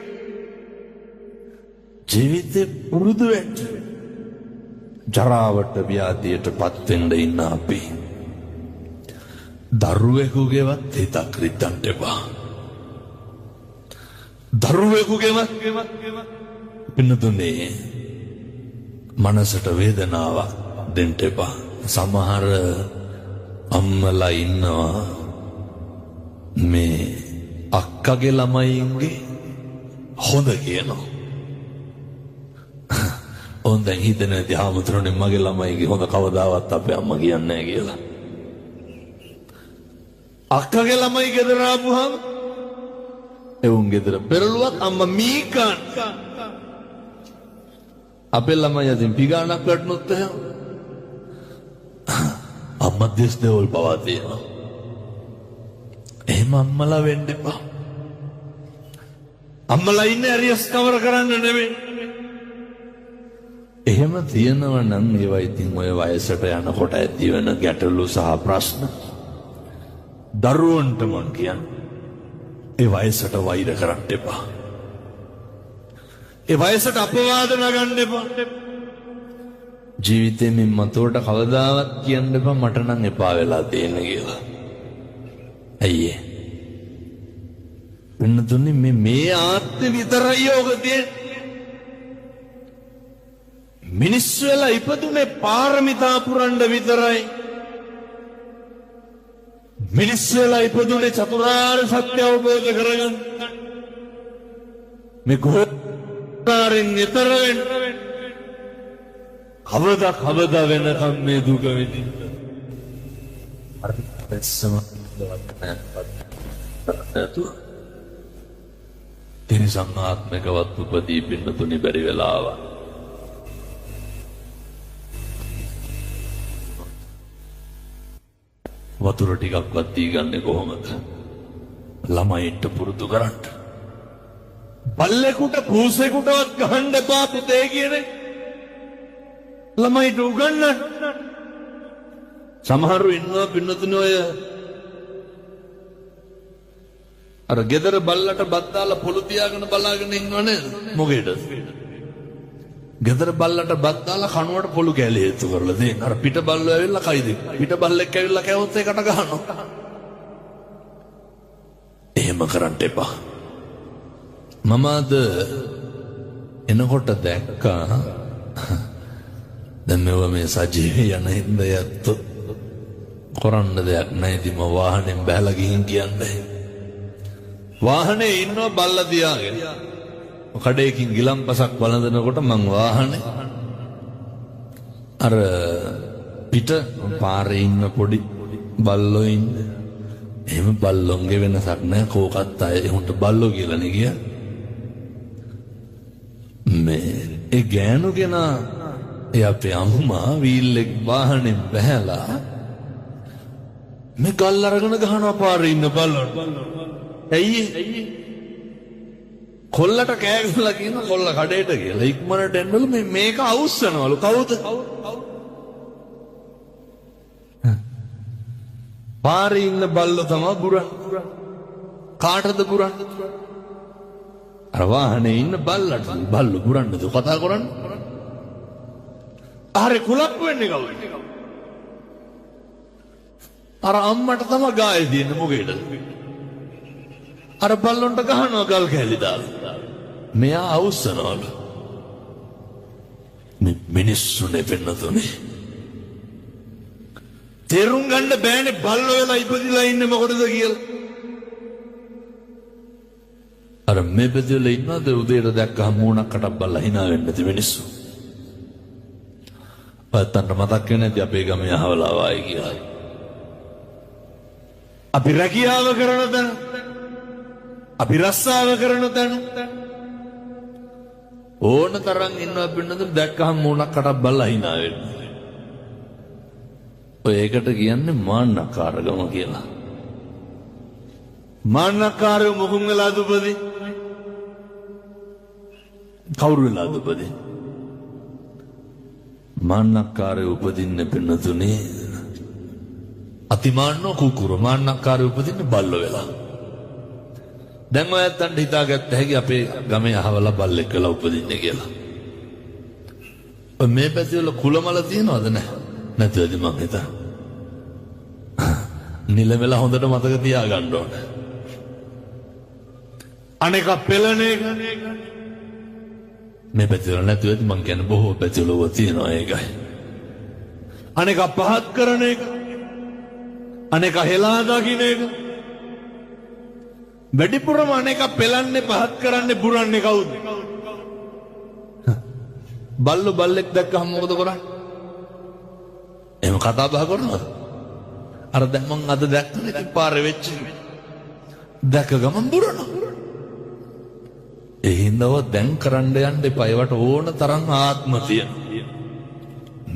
ජීවිතේ පුරුදු වෙන්න. ජරාවට ව්‍යාධියටපත් වෙන්න ඉන්න අපි. දරුවෙකුගේවත් හිතක් රිද්දන්න එපා. දරුවෙකුගේවත් පින්නතුනේ මනසට වේදනාවක් දෙන්න එපා. සමහර අම්මලා ඉන්නවා මේ අක්කගේ ළමයින්ගේ හොඳ කියනවා. ඕන් දැන් හිතන ඇති ආමුතුරනේ මගේ ළමයිගේ හොඳ කවදාවත් අපේ අම්මා කියන්නේ නැහැ කියලා. අක්කගේ ළමයි ගෙදර ආපුහම එවුන් ගෙදර පෙරළුවක් අම්මා මීකන්. අපේ ළමයි අතින් පිගානක් වැටුනොත් එහෙම අම්මා දෙස් දෙවල් පවා තියෙනවා. එහෙම අම්මලා වෙන්න එපා. අම්මලා ඉන්නේ ඇරියස් කවර කරන්න නෙමෙයි. එහෙම තියෙනව නම් ඒවා ඉතින් ඔය වයසට යනකොට ඇති වෙන ගැටලු සහ ප්‍රශ්න දරුවන්ට මං කියන්නේ ඒ වයසට වෛර කරන්න එපා. ඒ වයසට අපවාද නගන්න එපා. ජීවිතේ මේ මතෝට කවදාවත් කියන්න එපා මට නම් එපා වෙලා තියෙන කියලා. අයියේ වෙනතුනේ මේ ආත්මෙ විතරයි යෝග තියෙන්නේ. මිනිස්සු වෙලා ඉපදුනේ පාරමිතා පුරන්න විතරයි. මිනිස්සු වෙලා ඉපදුනේ චතුරාර්ය සත්‍ය අවබෝධ කරගන්න. මේ කොහොරින් නිතර වෙන්න. කවදා වෙනකම් මේ දුක විඳින්න. අර පෙස්සම තිරි සම්මාත්මකවත් උපදී පින්නතුනි බැරි වෙලාවා. වතුර ටිකක්වත් දී ගන්නේ කොහොමද? ළමයින්ට පුරුදු කරන්න. බල්ලෙකුට පූසෙකුටවත් ගහන්න එපා පුතේ කියන්නේ. ළමයිට උගන්වන්න. සමහරු ඉන්නවා පින්නතුනේ ඔය අර ගෙදර බල්ලට බත් දාලා පොළු තියාගෙන බලාගෙන ඉන්නව නේද? මොකේද? ගෙදර බල්ලට බත් දාලා කනුවට පොළු කැලේ හේතු කරලා දෙන්න. අර පිට බල්ලෝ ඇවිල්ලා කයිද? පිට බල්ලෙක් ඇවිල්ලා කැවොත් ඒකට ගහනවා. එහෙම කරන්න එපා. මම අද එනකොට දැක්කා දැන් මෙව මේ සජීවී යන හින්දා යත්තොත් කරන්න දෙයක් නැහැ. ඉතින් මම වාහනෙන් බහලා ගිහින් කියන්නේ. වාහනේ ඉන්නව බල්ලා තියාගෙන. කඩේකින් ගිලම්පසක් වළඳනකොට මං වාහනේ අර පිට පාරේ ඉන්න පොඩි බල්ලෝ ඉන්නේ. එහෙම බල්ලොන්ගේ වෙනසක් නැහැ. කෝකත් අය උන්ට බල්ලෝ කියලානේ කිය. මේ ඒ ගෑනු කෙනා ඒ අපේ අම්මා වීල්ලෙක් වාහනේ බහැලා මේ ගල් අරගෙන ගහනවා පාරේ ඉන්න බල්ලොන්ට. ඇයි කොල්ලට කෑ ගහලා කියන කොල්ල කඩේට කියලා ඉක්මනට එන්නවලු මේක අවුස්සනවලු. කවුද? පාරේ ඉන්න බල්ලෝ තමයි බුරන්නේ. කාටද බුරන්නේ? අර වාහනේ ඉන්න බල්ලට. බල්ලෝ බුරන්නද කතා කරන්නේ? ආරේ කුලප් වෙන්නේ කවුද? අර අම්මට තමයි ගාය දෙන්නේ මොකේද? අර බල්ලොන්ට ගහනවා ගල් කැලි දාලා. මෙයා අවුස්සනවලු. මේ මිනිස්සුනේ වෙන්නතුනේ. තේරුම් ගන්න බෑනේ බල්ලෝ වෙලා ඉපදිලා ඉන්නේ මොකටද කියලා. අර මේ බෙදලා ඉන්නවද උදේට දැක්කම මූණක්කට බල්ලා hina වෙන්නේ නැති මිනිස්සු. පත්තන්ට මතක් වෙන්නේ නැති අපේ ගමේ අහවලා වායි කියලා. අපි රැකියාව කරන තැන අපි රස්සාව කරන තැන ඕන තරම් ඉන්නවා පින්නතුනි දැක්කහම මූණක් කටක් බලලා hina වෙන්නේ. ඔය ඒකට කියන්නේ මාන්නකාරකම කියලා. මාන්නකාරයෝ මොකුන් වෙලාද උපදී? කවුරු වෙලාද උපදී? මාන්නකාරයෝ උපදින්නේ පින්නතුනි අතිමාන්නෝ කුකුර. මාන්නකාරයෝ උපදින්නේ බල්ලෝ වෙලා. දැන් ඔය ඇත්තන්ට හිතාගත්ත හැකි අපේ ගමේ අහවලා බල්ලෙක් වෙලා උපදින්නේ කියලා. ඔය මේ පැතිවල කුලමල තියනවද නැහැ? නැතිවද මං හිතා. නිල වෙලා හොඳට මතක තියාගන්න ඕන. අනේක පෙළන එක මේ පැතිවල නැතිවද මං කියන්නේ බොහෝ පැතිවල තියෙනවා ඒකයි. අනේක පහත් කරන එක අනේක හෙලා දකින්න එක වැඩිපුරම අනේක පෙලන්නේ පහත් කරන්නේ පුරන්නේ කවුද? බල්ලෝ බල්ලෙක් දැක්කම මොකද කරන්නේ? එහෙම කතා බහ කරනවද? අර දැන් මං අද දැක්කනේ පාරේ වෙච්ච දැක ගමන් බුරනවා. ඒ හින්දාව දැන් කරන්න යන්න එපා. ඒවට ඕන තරම් ආත්ම තියෙනවා.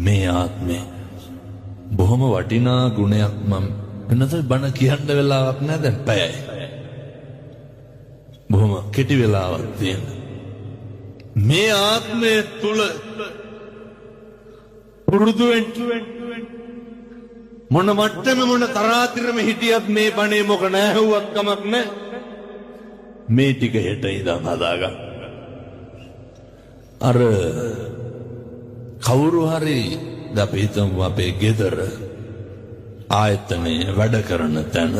මේ ආත්මේ බොහොම වටිනා ගුණයක් මම වෙනතේ බණ කියන්න වෙලාවක් නැහැ දැන් පැයයි. බොහොම කෙටි වෙලාවක් තියෙන. මේ ආත්මය තුල පුරුදු වෙන්න මොන මට්ටමේ මොන තරාතිරම හිටියත් මේ බණේ මොක නැහුවක් කමක් නැහැ. මේ ටික හෙට ඉඳන් හදාගන්න. අර කවුරු හරි අපි හිතමු අපේ ගෙදර ආයතනයේ වැඩ කරන තැන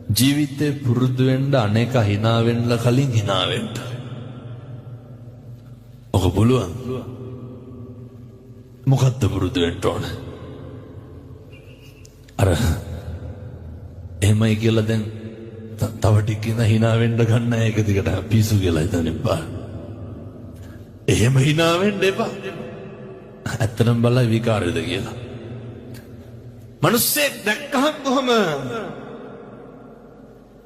ජීවිතේ පුරුදු වෙන්න අනේක hina වෙන්න කලින් hina වෙන්න. ඔක පුළුවන්. මොකද්ද පුරුදු වෙන්න ඕන? අර එහෙමයි කියලා දැන් තව ටිකකින් hina වෙන්න ගන්න එක දිගට පිසු කියලා හිතන්න එපා. එහෙම hina වෙන්න එපා. ඇත්තටම බලලා විකාරයද කියලා. මිනිස්සෙක් දැක්කහම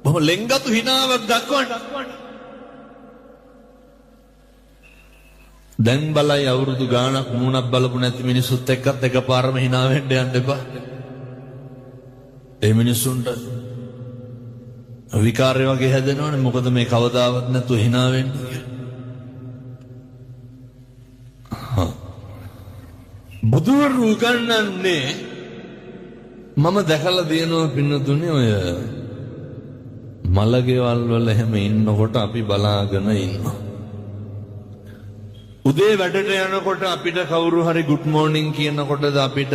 කොහොම ලෙන්ගතු හිනාවක් දක්වන්න. දැන් බලයි අවුරුදු ගාණක් මූණක් බලපු නැති මිනිස්සුත් එක්කත් එකපාරම hina වෙන්න යන්න එපා. ඒ මිනිස්සුන්ට විකාරය වගේ හැදෙනවනේ. මොකද මේ කවදාවත් නැතුව hina වෙන්නේ. බුදුවරු උගන්වන්නේ මම දැකලා තියෙනවා පින්නතුනේ ඔය මලකේවල් වල එහෙම ඉන්නකොට අපි බලාගෙන ඉන්නවා. උදේ වැඩට යනකොට අපිට කවුරු හරි good morning කියනකොටද අපිට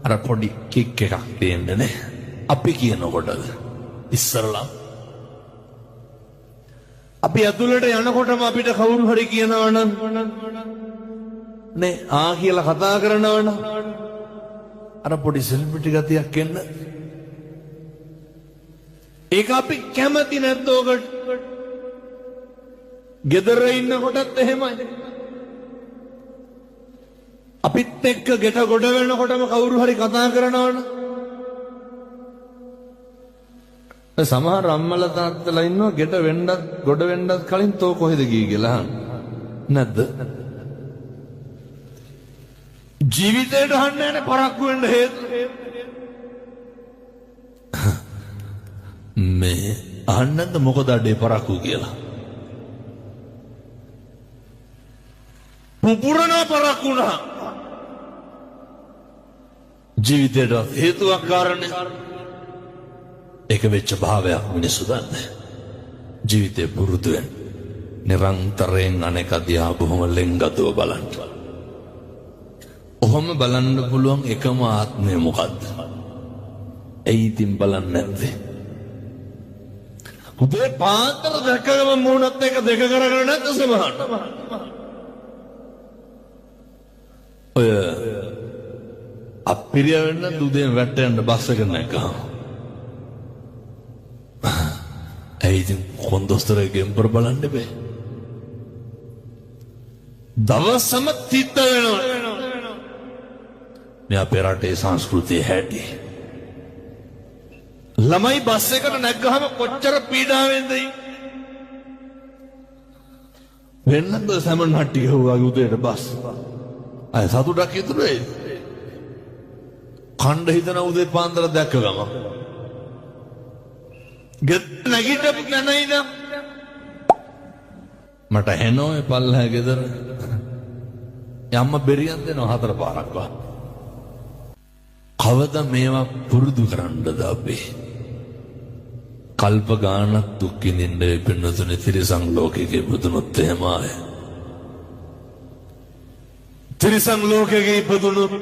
අර පොඩි කික් එකක් දෙන්නේ නේ. අපි කියනකොටද ඉස්සරලා අපි ඇතුළට යනකොටම අපිට කවුරු හරි කියනවනම් නේ ආ කියලා කතා කරනවනම් අර පොඩි සෙලිබ්‍රිටි ගතියක් එන්න. ඒක අපි කැමති නැද්ද ඔකට? ගෙදර ඉන්නකොටත් එහෙමයි. අපිත් එක්ක ගෙට ගොඩ වෙනකොටම කවුරු හරි කතා කරනවනම් සමහර අම්මලා තාත්තලා ඉන්නවා ගෙට වෙන්නත් ගොඩ වෙන්නත් කලින් තෝ කොහෙද ගියේ කියලා නැද්ද? ජීවිතේට අහන්නේ නැහැ පරක්කු වෙන්න හේතු. මේ අහන්නද මොකද අඩේ පරක්කු කියලා? පුපුරන පරක්කුණා ජීවිතේට හේතුවක් කාරණේ. ඒක වෙච්ච භාවයක් මිනිස්සු දන්නේ. ජීවිතේ පුරුදු වෙන නිරන්තරයෙන් අනේක දිහා බොහොම ලෙන්ගතුව බලන්න. ඔහොම බලන්න පුළුවන් එකම ආත්මය මොකද්ද? ඇයි ඉතින් බලන්නේ නැත්තේ? උදේ පාන්දර දැකගම මූණත් එක දෙක කරගෙන නැද්ද සමහර? ඔය අපිරිය වෙන්න උදේ වැට යන්න බස් එක නැගගම. ඇයි ඉතින් කොන්දොස්තරගේ ගෙම්බර බලන්න බෑ? දවසම තිත්ත වෙනවා. මේ අපේ රටේ සංස්කෘතිය හැටි. ළමයි බස් එකට නැග්ගහම කොච්චර පීඩාවෙන්ද? වෙන්නද සැමන් හට්ටි ගහුවාගේ උදේට බස්. අය සතුටක් ඉතුරු වෙයි. කණ්ඩ හිතන උදේ පාන්දර දැක්ක ගම. ගෙත් නැගිටපු නැනයිද? මට හෙනෝ ඒ පල්ලෑ ගෙදර. යම්ම බෙරියන් දෙනවා 4 පාරක්වා. කවද මේවා පුරුදු කරන්නද අපි? කල්ප ගානක් දුක් විඳින්න පින්නතුනේ තිරිසන් ලෝකෙක ඉපදුනොත් එහෙමයි. තිරිසන් ලෝකෙක ඉපදුනොත්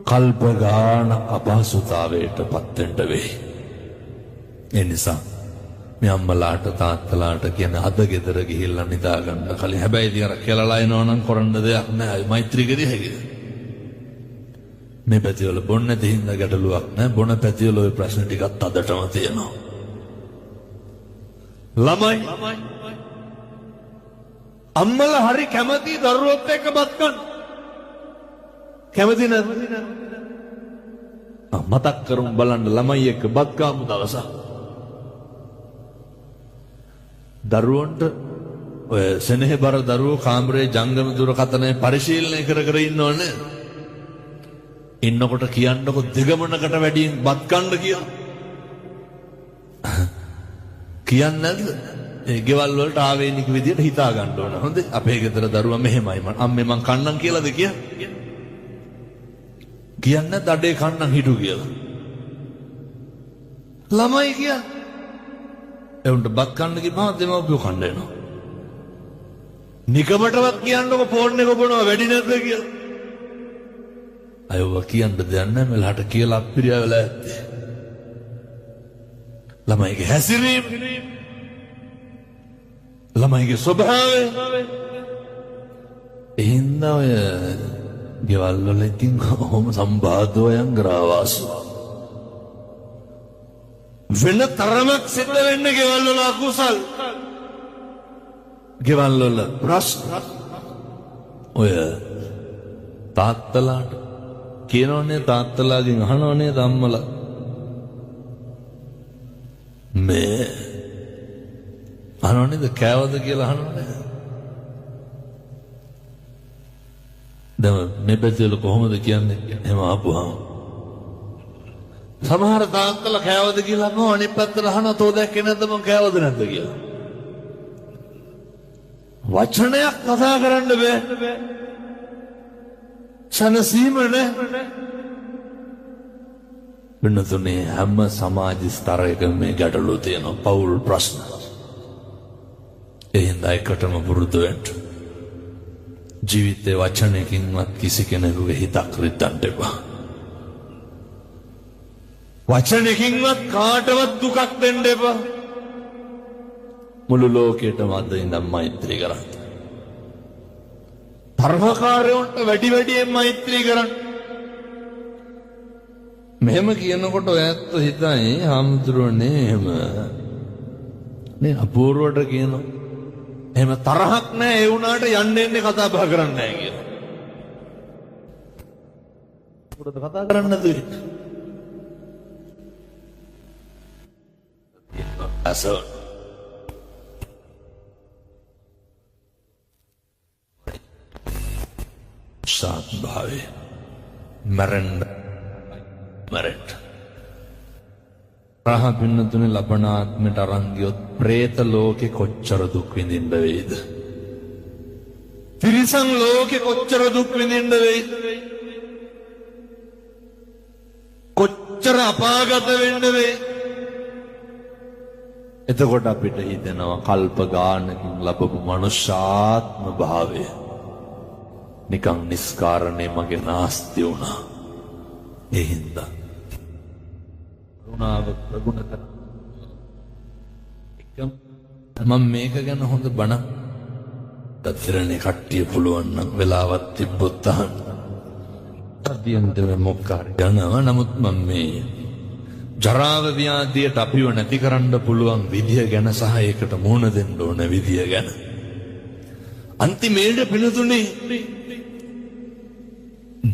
කල්ප ගාන අපහසුතාවයට පත් වෙන්න වෙයි. ඒ නිසා මේ අම්මලාට තාත්තලාට කියන අද ගෙදර ගිහිල්ලා නිදා ගන්න කලින් හැබැයි ඉතින් අර කෙලලා එනවා නම් කරන්න දෙයක් නැහැ. මෛත්‍රී කරේ හැකිද? මේ පැතිවල බොන්න නැති හින්දා ගැටලුවක් නැහැ. බොන පැතිවල ওই ප්‍රශ්න ටිකක් අදටම තියෙනවා. ළමයි අම්මලා හරි කැමති දරුවොත් එක්ක බත් කන්න. කැමති නැද්ද? මතක් කරමු බලන්න ළමයි එක්ක බත් කාමු දවසක්. දරුවන්ට ඔය සෙනෙහබර දරුවෝ කාමරේ ජංගම දුරකථනය පරිශීලනය කර කර ඉන්නවනේ. ඉන්නකොට කියන්නකො දෙගමනකට වැඩියෙන් බත් කන්න කියලා. කියන්නේ නැද්ද? ඒ ගෙවල් වලට ආවේනික විදියට හිතා ගන්න ඕන. හොඳේ අපේ ගෙදර දරුවා මෙහෙමයි අම්මේ මං කන්නම් කියලාද කියන්නේ දඩේ කන්නම් හිටු කියලා. ළමයි කියන්නේ එවුන්ට බත් කන්න කිව්වම දෙමව්පියෝ කන්න එනවා. නිකමටවත් කියන්නකො ෆෝන් එක බොනවා වැඩි නැද්ද කියලා. අයව කියන්න දෙයක් නැහැ මෙලහට කියලා අප්පිරියා වෙලා ඇත්තේ. ළමයිගේ හැසිරීම ළමයිගේ ස්වභාවය එහෙනම් ඔය ගෙවල් වල ඉතින් කොහොම සම්බාධෝයන් ග්‍රාවාසු වෙන තරමක් සිද්ධ වෙන්න ගෙවල් වල අකුසල් ගෙවල් වල ප්‍රශ්න ඔය තාත්තලාට කියනෝනේ තාත්තලාගෙන් අහනෝනේ ධම්මලා මේ අහනෝනේද කෑවද කියලා අහනෝනේ. දැන් මේ පැත්තේ කොහොමද කියන්නේ එහෙම ආපුවාම සමහර තාත්තලා කෑවද කියලා අහනවා අනිත් පැත්තට අහනවා තෝ දැක්කේ නැද්ද මං කෑවද නැද්ද කියලා. වචනයක් කතා කරන්න බෑ. සනසීමනේ වෙනතුනේ හැම සමාජ ස්තරයකම මේ ගැටලු තියෙනවා පෞල් ප්‍රශ්න. එහෙනම් ඒකටම පුරුදු වෙන්න. ජීවිතේ වචනයකින්වත් කිසි කෙනෙකුගේ හිතක් රිද්දන්න එපා. වචනයකින්වත් කාටවත් දුකක් දෙන්න එපා. මුළු ලෝකෙටම අද ඉඳන් මෛත්‍රී කරන්න. ධර්මකාරයන්ට වැඩි වැඩියෙන් මෛත්‍රී කරන්න. මෙහෙම කියනකොට ඔයත් හිතයි හාමුදුරුවනේ එහෙම නේ අපූර්වට කියනවා. එහෙම තරහක් නැහැ ඒ වුණාට යන්න එන්නේ කතා බහ කරන්නේ නැහැ කියලා. උඩට කතා කරන්න නැතුව අසෝ සාත් භාවේ මරණ රහ පින්නතුනේ ලබන ආත්මයට අරන් ගියොත් പ്രേත ලෝකේ කොච්චර දුක් විඳින්න වෙයිද? තිරිසන් ලෝකේ කොච්චර දුක් විඳින්න වෙයිද? කොච්චර අපාගත වෙන්න වෙයිද? එතකොට අපිට හිතෙනවා කල්ප ගානකින් ලැබපු මනුෂ්‍යාත්ම භාවය නිකන් නිස්කාරණේ මගේ නාස්ති වුණා. ඒ හින්දා කරුණාව ප්‍රගුණ කර මම මේක ගැන හොඳ බණක් දතරනේ කට්ටිය පුළුවන් නම් වෙලාවක් තිබ්බොත් අහන්න. අදියන්තම මොක්කාර යනවා. නමුත් මම මේ ජරාව ව්‍යාධියට අපිව නැති කරන්න පුළුවන් විදිය ගැන සහ ඒකට මුහුණ දෙන්න ඕන විදිය ගැන අන්තිමේට පිළිතුනේ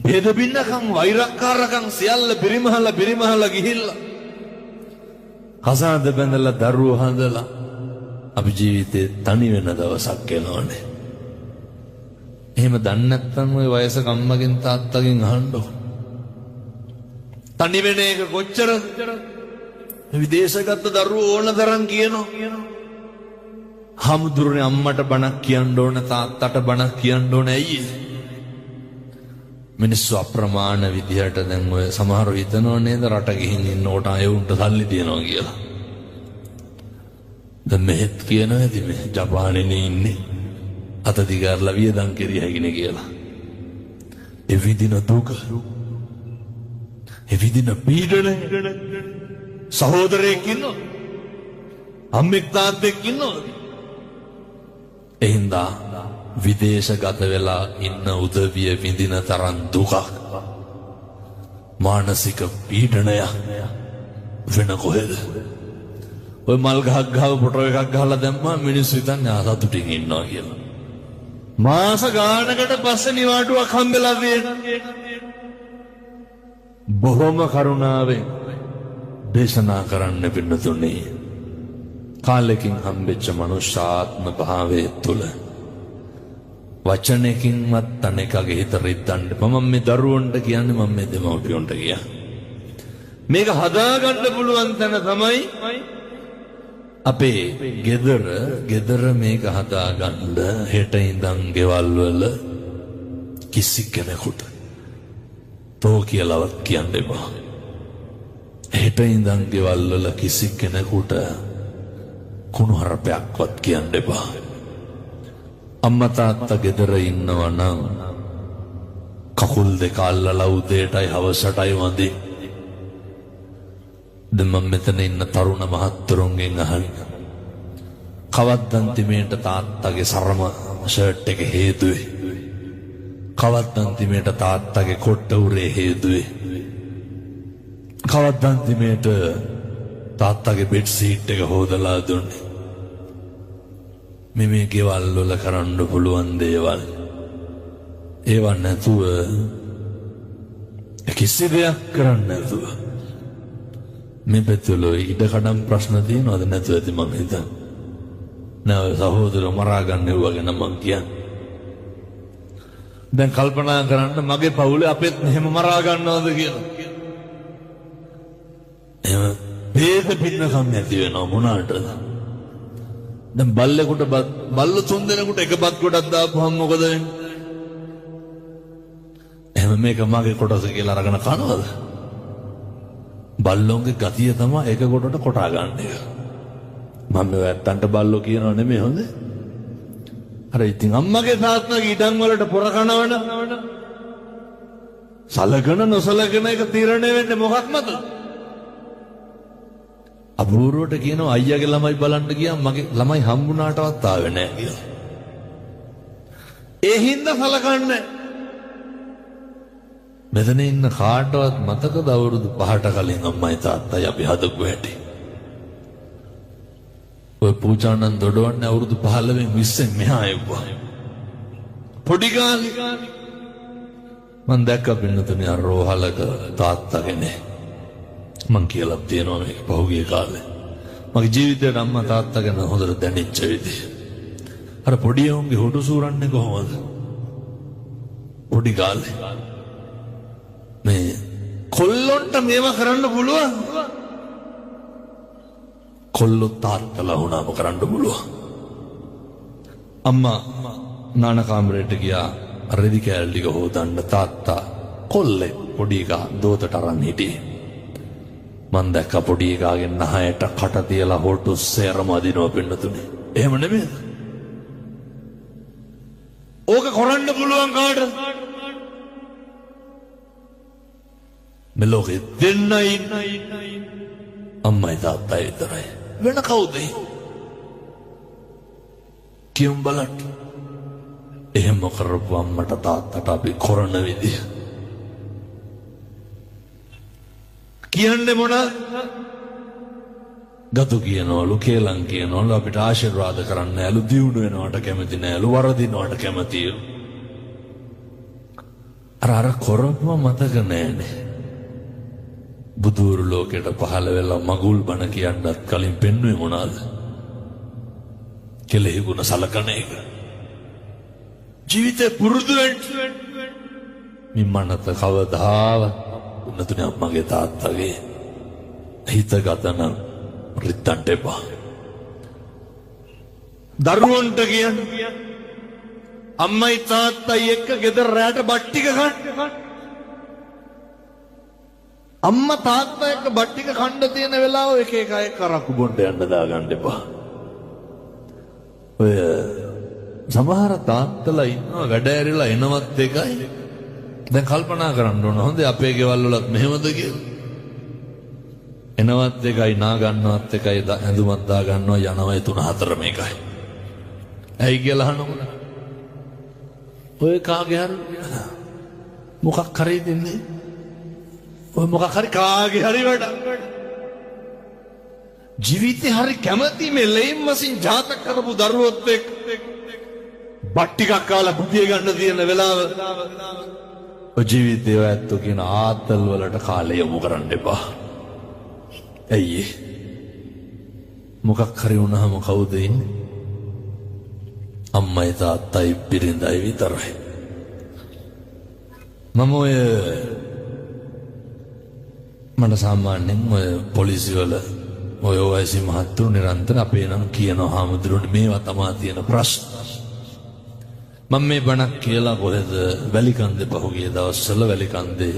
බෙද බින්නකම් වෛරක්කාරකම් සියල්ල පිරිමහලා ගිහිල්ලා කසාද බැඳලා දරුවෝ හඳලා අපි ජීවිතේ තනි වෙන දවසක් එනවනේ. එහෙම දන්නේ නැත්නම් ওই වයසක අම්මගෙන් තාත්තගෙන් අහන්නකො. තනි වෙන එක කොච්චර විදේශගත දරුවෝ ඕන තරම් කියනවා. හමුදුරනේ අම්මට බණක් කියන්න ඕන තාත්තට බණක් කියන්න ඕන ඇයි? මිනිස්සු අප්‍රමාණ විදිහට දැන් ඔය සමහරව හිතනව නේද රට ගිහින් ඉන්නකොට අයුන්ට සල්ලි තියනවා කියලා. දැන් මෙහෙත් කියනවා ඇති මේ ජපානයේ ඉන්නේ අත දිගාරලා වියදම් කෙරිය හැකිනේ කියලා. ඒ විදින දුක, ඒ විදින පීඩන සහෝදරයෙක් ඉන්නවා, අම්මෙක් තාත්තෙක් ඉන්නවා. එහින්දා විදේශගත වෙලා ඉන්න උදවිය විඳින තරම් දුකක්, මානසික පීඩනයක් වෙන කොහෙද? ඔය මල් ගහක් ගහව ෆොටෝ එකක් ගහලා දැම්මා මිනිස්සු හිතන්නේ සතුටින් ඉන්නවා කියලා. මාස ගානකට පස්සේ නිවාඩුවක් හම්බෙලා තියෙනවා. බොහොම කරුණාවෙන් දේශනා කරන්න පින්නතුනේ. කාලෙකින් හම්බෙච්ච මනුෂ්‍යාත්ම භාවයේ තුල වචනයකින්වත් තනකගේ හිත රිද්දන්න. මම මේ දරුවන්ට කියන්නේ මම මේ දෙමව්පියන්ට කියන්නේ. මේක හදාගන්න පුළුවන් තැන තමයි අපේ ගෙදර මේක හදාගන්න. හෙට ඉඳන් ගෙවල් වල කිසි කෙනෙකුට තෝ කියලාවත් කියන්න එපා. හෙට ඉඳන් ගෙවල් වල කිසි කෙනෙකුට කුණුහරුපයක්වත් කියන්න එපා. අම්මා තාත්තා ගෙදර ඉන්නවා නම් කකුල් දෙක අල්ලලා උදේටයි හවසටයි වඳි. දැන් මම මෙතන ඉන්න තරුණ මහත්තුරුන්ගෙන් අහන්නේ කවද්ද අන්තිමේට තාත්තගේ සරම ෂර්ට් එක හේදුවේ? කවද්ද අන්තිමේට තාත්තගේ කොට්ට උරේ හේදුවේ? කවද්ද අන්තිමේට තාත්තගේ බෙඩ් සීට් එක හොදලා දුන්නේ? මේ ගෙවල් වල කරන්න පුළුවන් දේවල් ඒව නැතුව කිසි දෙයක් කරන්න නැතුව මේ පැතුල ඉඩකඩම් ප්‍රශ්න තියෙනවද නැතුව ඇති මං හිතන්නේ. නෑ සහෝදරව මරා ගන්න වගේ මං කියන්නේ. දැන් කල්පනා කරන්න මගේ පවුලේ අපෙත් මෙහෙම මරා ගන්නවද කියලා. එහෙම බේද පින්නකම් නැති වෙනව මොනාටද? දැන් බල්ලෙකුට බල්ල තුන් දෙනෙකුට එක බත් ගොඩක් දාපුවම මොකද වෙන්නේ? එහෙම මේක මගේ කොටස කියලා අරගෙන කනවද? බල්ලෝන්ගේ ගතිය තමයි එක කොටට කොටා ගන්න එක. මම මේ ඇත්තන්ට බල්ලෝ කියනව නෙමෙයි හොඳ. අර ඉතින් අම්මගේ තාත්තගේ ඉඩම් වලට පොර කනවන සලකන නොසලකන එක තීරණය වෙන්නේ මොකක් මතද? අබූරුවට කියනවා අයියාගේ ළමයි බලන්න ගියාම මගේ ළමයි හම්බුණාටවත් ආවේ නැහැ කියලා. ඒ හින්දා සලකන්නේ. මෙතන ඉන්න කාටවත් මතකද අවුරුදු 5ට කලින් අම්මයි තාත්තයි අපි හදපු හැටි? ඔය පූජානන් දොඩවන්නේ අවුරුදු 15න් 20න් මෙහා එව්වා. පොඩි කාලේ මම දැක්ක පින්නතුනේ අර රෝහලක තාත්තා කෙනෙක්. මං කියලා තියෙනවා මේක පහුගිය කාලේ. මගේ ජීවිතේට අම්මා තාත්තා ගැන හොඳට දැනෙච්ච විදිහ. අර පොඩි උන්ගේ හොටු සූරන්නේ කොහොමද? පොඩි කාලේ. මේ කොල්ලොන්ට මේවා කරන්න පුළුවන්. කොල්ලෝ තාත්තලා වුණාම කරන්න පුළුවන්. අම්මා නාන කාමරේට ගියා රෙදි කෑල්ල ටික හොදන්න. තාත්තා කොල්ලේ පොඩි එකා දෝතට අරන් හිටියේ. මන් දැක්ක පොඩි එකාගේ නහයට කට තියලා හොටු සේරම අදිනවා පින්නතුනේ. එහෙම නෙමෙයි. ඕක කරන්න පුළුවන් කාටද? මේ ලෝකෙ දෙන්නයි අම්මයි තාත්තයි විතරයි. වෙන කවුද? කියමු බලන්න. එහෙම කරපු අම්මට තාත්තට අපි කරන විදිය කියන්නේ මොනවද? ගතු කියනවලු, කේලම් කියනවලු, අපිට ආශිර්වාද කරන්න නෑලු, දියුණු වෙනවට කැමති නෑලු, වරදිනවට කැමතිලු. අර කරපුව මතක නෑනේ. බුදුරු ලෝකෙට පහළ වෙලා මගුල් බණ කියන්නත් කලින් පෙන්වුවේ මොනවද? කෙලෙහි ගුණ සලකන එක. ජීවිතේ පුරුදු වෙන්න මිම්මනත කවදාවත් උන්නතුනේ අම්මගේ තාත්තගේ හිත ගතන රිත්තන්ට එපා. දරුවන්ට කියන්නේ අම්මයි තාත්තයි එක්ක ගෙදර රැට බට්ටික ගන්න. අම්මා තාත්තා එක්ක බට්ටික කන්න තියෙන වෙලාව එක එක අය කරක්කු බොන්න යන්න දාගන්න එපා. ඔය සමහර තාත්තලා ඉන්නවා වැඩ ඇරිලා එනවත් එකයි. දැන් කල්පනා කරන්න ඕන හොඳේ අපේ ගෙවල් වලත් මෙහෙමද කියලා. එනවත් එකයි නා ගන්නවත් එකයි ඇඳුමක් දා ගන්නවා යනවා 3-4 මේකයි. ඇයි කියලා අහනකොට ඔය කාගේ හරි මොකක් හරි දෙන්නේ. ඔය මොකක් හරි කාගේ හරි වැඩ. ජීවිතේ හරි කැමති මේ ලෙයින් වශයෙන් ජාතක කරපු දරුවොත් එක්ක බත් ටිකක් කාලා බුදිය ගන්න තියෙන වෙලාව ඔය ජීවිතේ ඔයත් කියන ආතල් වලට කාලය යොමු කරන්න එපා. ඇයි මොකක් හරි වුණාම කවුද ඉන්නේ? අම්මයි තාත්තයි බිරිඳයි විතරයි. මම මට සාමාන්‍යයෙන් ඔය පොලිසිය වල ඔය OIC මහත්තුරු නිරන්තර අපේ නම් කියනවා හාමුදුරුවනේ මේවා තමා තියෙන ප්‍රශ්න. මම මේ බණක් කියලා කොහෙද වැලිකන්දේ පහුගිය දවස්වල වැලිකන්දේ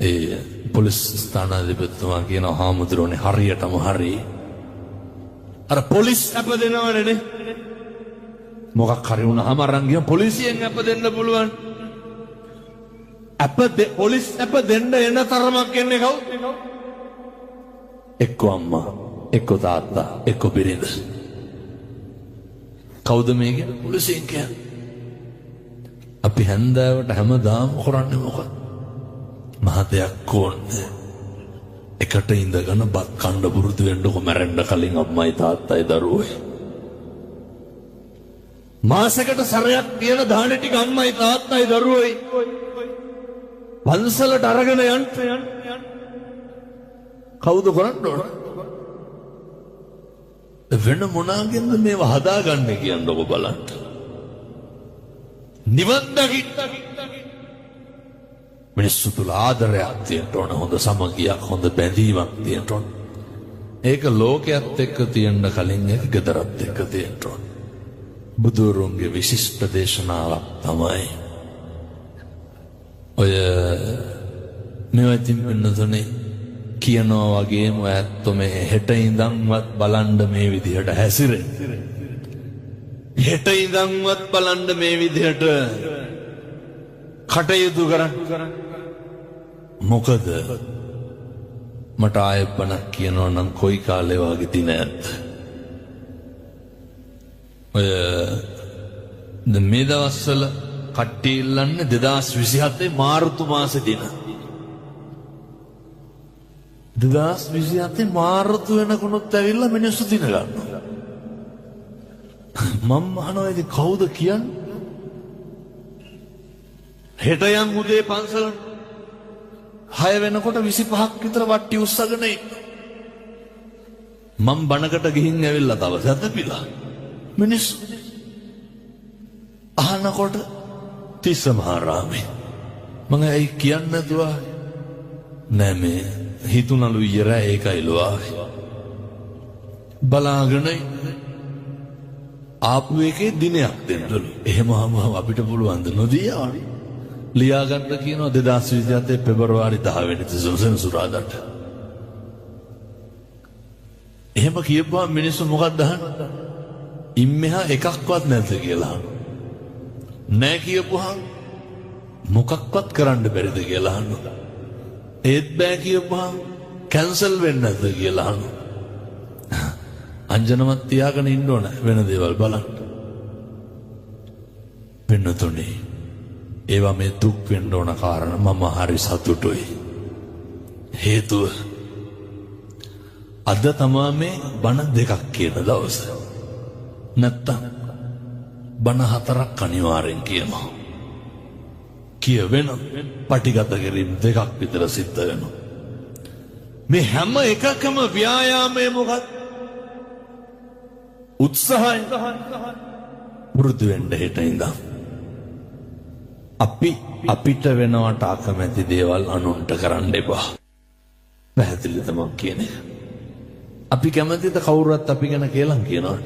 ඒ පොලිස් ස්ථානාධිපතිතුමා කියනවා හාමුදුරුවනේ හරියටම හරි අර පොලිස් අප දෙනවනේ නේ. මොකක් හරි වුණාම අරන් ගියා පොලිසියෙන් අප දෙන්න පුළුවන්. පොලිස් අප දෙන්න එන තරමක් එන්නේ කවුද? එක්ක අම්මා, එක්ක තාත්තා, එක්ක බිරිඳ. කවුද මේ කියන්නේ? පොලිසියෙන් කියන්නේ. අපි හැන්දෑවට හැමදාම කරන්නේ මොකක්ද? මහ දෙයක් ඕනේ. එකට ඉඳගෙන බත් කන්න පුරුදු වෙන්නකො මැරෙන්න කලින් අම්මයි තාත්තයි දරුවෝයි. මාසෙකට සැරයක් තියෙන දාන ටික අම්මයි තාත්තයි දරුවෝයි. පන්සලට අරගෙන යන්න කවුද කරන්න ඕන? වෙන මොනාගෙන්ද මේව හදාගන්නේ කියන්නකො බලන්න. නිවන් දකින්න මිනිස්සු තුල ආදරයක් තියෙන්න ඕන, හොඳ සමගියක්, හොඳ බැඳීමක් තියෙන්න ඕන. ඒක ලෝකයේත් එක්ක තියෙන්න කලින් ඒක ගෙදරත් එක්ක තියෙන්න ඕන. බුදුරුන්ගේ විශිෂ්ට දේශනාවක් තමයි ඔය මේවා ඉතින් වෙනතුනේ කියනවා වගේම ඇත්ත මේ හෙට ඉඳන්වත් බලන්න මේ විදිහට හැසිරෙන්න. හෙට ඉඳන්වත් බලන්න මේ විදිහට කටයුතු කරන්න. මොකද මට ආයෙත් බණක් කියනවා නම් කොයි කාලේ වගේ දින ඇත්ත. ඔය මේ දවස්වල කට්ටිය ඉල්ලන්නේ 2027 මාර්තු මාසේ දින. 2027 මාර්තු වෙනකොනුත් ඇවිල්ලා මිනිස්සු දින ගන්නවා. මම අහනවා ඉතින් කවුද කියන්නේ? හෙට යන් උදේ පන්සල 6 වෙනකොට 25ක් විතර වට්ටි උස්සගෙන ඉන්න. මම බණකට ගිහින් ඇවිල්ලා තව සැතපිලා. මිනිස්සු අහනකොට තිස්ස මහරාමේ මම ඇයි කියන්නේ නැතුව නෑ මේ හිතුණලු ඉර ඒකයි ලුවා බලාගෙන ආපු එකේ දිනයක් දෙන්නලු. එහෙම අපිට පුළුවන් ද නොදී ආවි ලියා ගන්න කියනවා 2027 පෙබරවාරි 10 වෙනිදා සෙනසුරාදාට. එහෙම කියපුවා මිනිස්සු මොකක්ද අහන්නේ? ඉම්මෙහා එකක්වත් නැද්ද කියලා. නෑ කියපුවා මොකක්වත් කරන්න බැරිද කියලා අහනවා. ඒත් බෑ කියපුවා කැන්සල් වෙන්නේ නැද්ද කියලා අහනවා. අංජනමත් තියාගෙන ඉන්න ඕන වෙන දේවල් බලන්න. වෙනතුනේ ඒවා මේ දුක් වෙන්න ඕන කාරණා මම හරි සතුටුයි. හේතුව අද තමා මේ බණ දෙකක් කියන දවස. නැත්තම් බණ 4ක් අනිවාර්යෙන් කියනවා. කියවෙන පටිගත කිරීම 2ක් විතර සිද්ධ වෙනවා. මේ හැම එකකම ව්‍යායාමය මොකක්ද? උත්සාහය පුරුදු වෙන්න හෙට ඉඳන්. අපි අපිට වෙනවට අකමැති දේවල් අනුන්ට කරන්න එපා. පැහැදිලිද මම කියන්නේ? අපි කැමතිද කවුරුත් අපි ගැන කියලා කියනවා?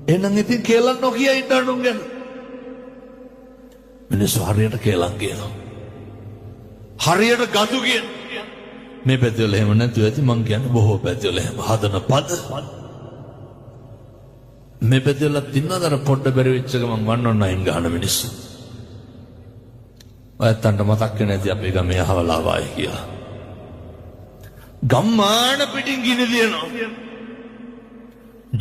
එහෙනම් ඉතින් කියලා නොකිය ඉන්න අනුන් ගැන. මිනිස්සු හරියට කියලා කියනවා. හරියට ගතු කියන. මේ පැතිවල එහෙම නැතුව ඇති මං කියන්නේ බොහෝ පැතිවල එහෙම හදන පද. මේ පැතිවල තින්නතර පොඩ්ඩ බැරි වෙච්ච එක මං වන්නොන්න අයින් ගහන මිනිස්සු. ඔයත්තන්ට මතක් වෙන්නේ නැති අපේ ගමේ අහවලා වායි කියලා. ගම්මාන පිටින් ගිනි දිනනවා.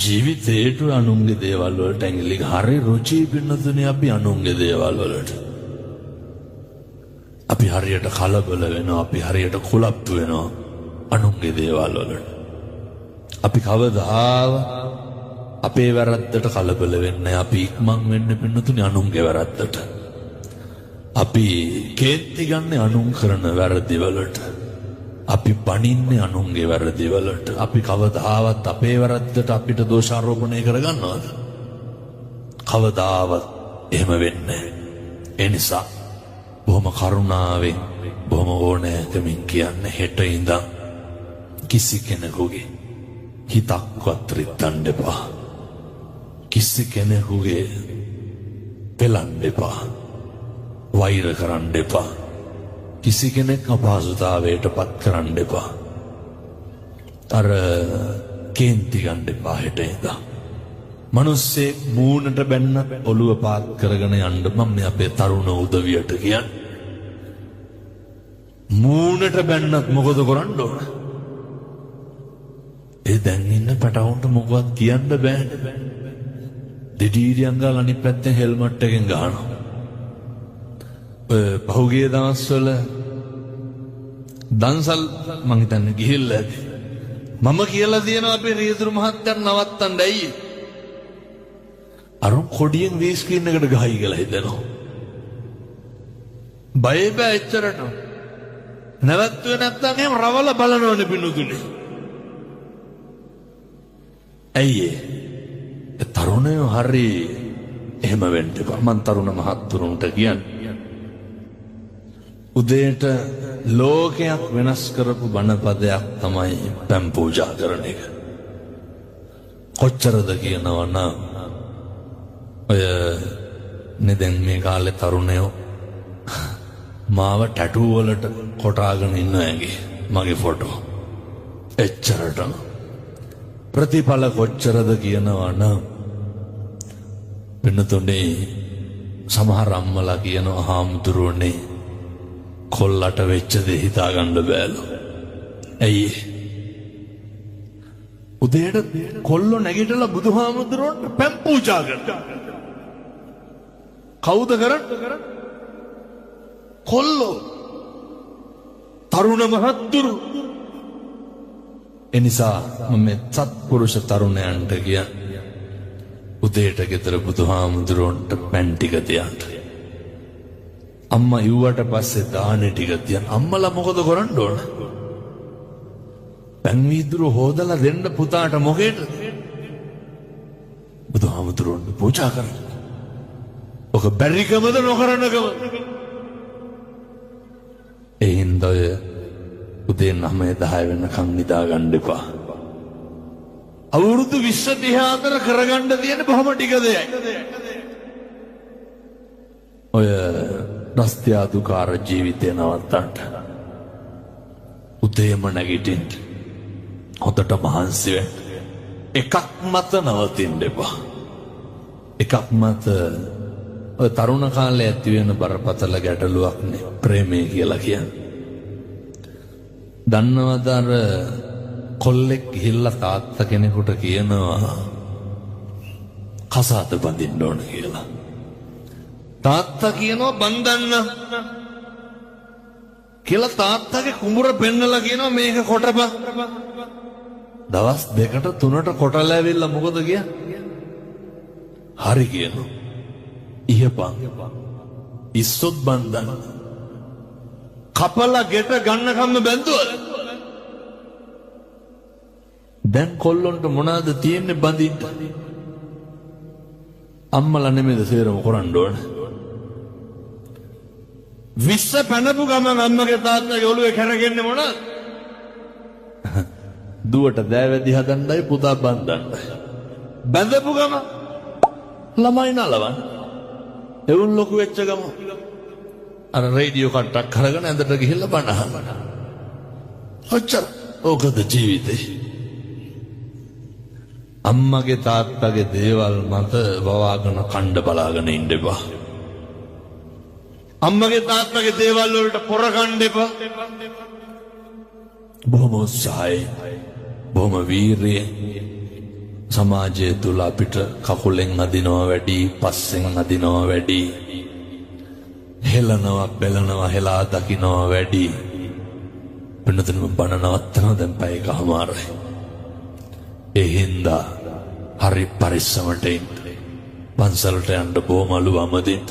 ජීවිතේට අනුන්ගේ දේවල් වලට ඇඟිලි හරි රුචි පින්නතුනේ අපි අනුන්ගේ දේවල් වලට. අපි හරියට කලබල වෙනවා, අපි හරියට කුලප්පු වෙනවා අනුන්ගේ දේවල් වලට. අපි කවදාව අපේ වැරද්දට කලබල වෙන්නේ, අපි ඉක්මන් වෙන්න පින්නතුනේ අනුන්ගේ වැරද්දට. අපි කේන්ති ගන්න අනුන් කරන වැරදි වලට. අපි බනින්නේ අනුන්ගේ වැරදි වලට. අපි කවදාවත් අපේ වැරද්දට අපිට දෝෂාරෝපණය කරගන්නවද? කවදාවත් එහෙම වෙන්නේ නැහැ. ඒ නිසා බොහොම කරුණාවෙන් බොහොම ඕනෑකමින් කියන්නේ හෙට ඉඳන් කිසි කෙනෙකුගේ හිතක්වත් රිත්තන්න එපා. කිසි කෙනෙකුගේ පෙලන්න එපා. වෛර කරන්න එපා. කිසි කෙනෙක් අපහසුතාවයට පත් කරන්න එපා. අර කේන්ති ගන්න එපා හෙට ඉඳන්. මිනිස්සේ මූණට බැන්න ඔළුව පාත් කරගෙන යන්න මම මේ අපේ තරුණ උදවියට කියන්නේ. මූණට බැන්නත් මොකද කරන්න ඕන? ඒ දැන් ඉන්න පැටවුන්ට මොකවත් කියන්න බෑනේ. දෙඩීරියන් ගාලා අනිත් පැත්තෙන් හෙල්මට් එකෙන් ගහනවා. පහුගිය දවස්වල දන්සල් මං හිතන්නේ ගිහිල්ලා ඇති. මම කියලා දෙනවා අපේ රියදුරු මහත්තයා නවත්තන්න ඇයි? අර කොඩියෙන් වී ස්ක්‍රීන් එකට ගහයි කියලා හිතනවා. බය බෑ එච්චරට. නැවතුනේ නැත්තම් එහෙම රවල බලනවනේ පින්නතුනේ. ඇයි ඒ තරුණයෝ හරි එහෙම වෙන්න එපා. මං තරුණ මහත්තුරුන්ට කියන්නේ උදේට ලෝකයක් වෙනස් කරපු බණපදයක් තමයි පැම් පූජා කරන එක. කොච්චරද කියනවා නම් ඔය දැන් මේ කාලේ තරුණයෝ මාව ටැටූ වලට කොටාගෙන ඉන්න ඇගේ මගේ ෆොටෝ. එච්චරට ප්‍රතිඵල කොච්චරද කියනවා නම් පින්නතුනේ සමහර අම්මලා කියනවා හාමුදුරුවනේ කොල්ලට වෙච්ච දේ හිතා ගන්න බෑලු. ඇයි උදේට කොල්ලෝ නැගිටලා බුදුහාමුදුරුවන්ට පැම් පූජා කරනවා. කවුද කරන්නේ? කොල්ලෝ. තරුණ මහත්තුරු. එනිසා මම සත්පුරුෂ තරුණයන්ට කියන්නේ උදේට ගෙදර බුදුහාමුදුරුවන්ට පැන් ටික තියන්න. අම්මා ඉව්වට පස්සේ දානේ ටික තියන්න. අම්මලා මොකද කරන්න ඕන? පැන් වීදුරු හොදලා දෙන්න පුතාට මොකේද? බුදුහාමුදුරුවන්ට පූජා කරන්න. ඔක බැරිකමද නොකරනකම? ඒ හින්දා උදේ 9-10 වෙනකම් නිදා ගන්න එපා. අවුරුදු 20-30 කරගන්න තියෙන බොහොම ටික දෙයයි. ඔය රස්තියාදුකාර ජීවිතය නවත්තන්න උදේම නැගිටින්න හොඳට මහන්සි වෙන්න. එකක් මත නවතින්න එපා. එකක් මත ඔය තරුණ කාලේ ඇති වෙන බරපතල ගැටලුවක් නේ ප්‍රේමය කියලා කියන්නේ. දන්නවද අර කොල්ලෙක් ගිහිල්ලා තාත්තා කෙනෙකුට කියනවා කසාද බඳින්න ඕන කියලා. තාත්තා කියනවා බඳන්න කියලා. තාත්තගේ කුඹුර පෙන්නලා කියනවා මේක කොටපන්. දවස් 2-3ට කොටලා ඇවිල්ලා මොකද කියන්නේ? හරි කියනවා. ඉහපන් ඉස්සොත් බන්දන්න. කපලා ගෙට ගන්නකම්ම බැන්දුවද? දැන් කොල්ලොන්ට මොනවාද තියෙන්නේ බඳින්න? අම්මලා නෙමෙයිද සේරම කරන්න ඕන. විශ්ව පැනපු ගමන් අම්මගේ තාත්තගේ ඔළුවේ කරගෙන්නේ මොනවද? දුවට දෑවැදි හදන්නයි පුතා බඳින්නයි. බඳපු ගම ළමයි නලවන්න. එවුන් ලොකු වෙච්ච ගම අර රේඩියෝ කට්ටක් කරගෙන ඇඳට ගිහිල්ලා බණ අහන්න. ඔච්චර ඕකද ජීවිතේ. අම්මගේ තාත්තගේ දේවල් මත වවාගෙන කණ්ඩ බලාගෙන ඉන්න එපා. අම්මගේ තාත්තගේ දේවල් වලට පොර කණ්ඩ එපා. බොහොම උත්සාහයි, බොහොම වීරිය සමාජය තුල අපිට කකුලෙන් අදිනවා වැඩි, පස්සෙන් අදිනවා වැඩි, හෙලනවා බෙලනවා හෙලා දකින්නවා වැඩි. වෙනතනම බණ නවත්තනවා දැන් පැය කමාරයි. ඒ හින්දා හරි පරිස්සමට ඉන්න. පන්සලට යන්න බොමලු අමදින්න.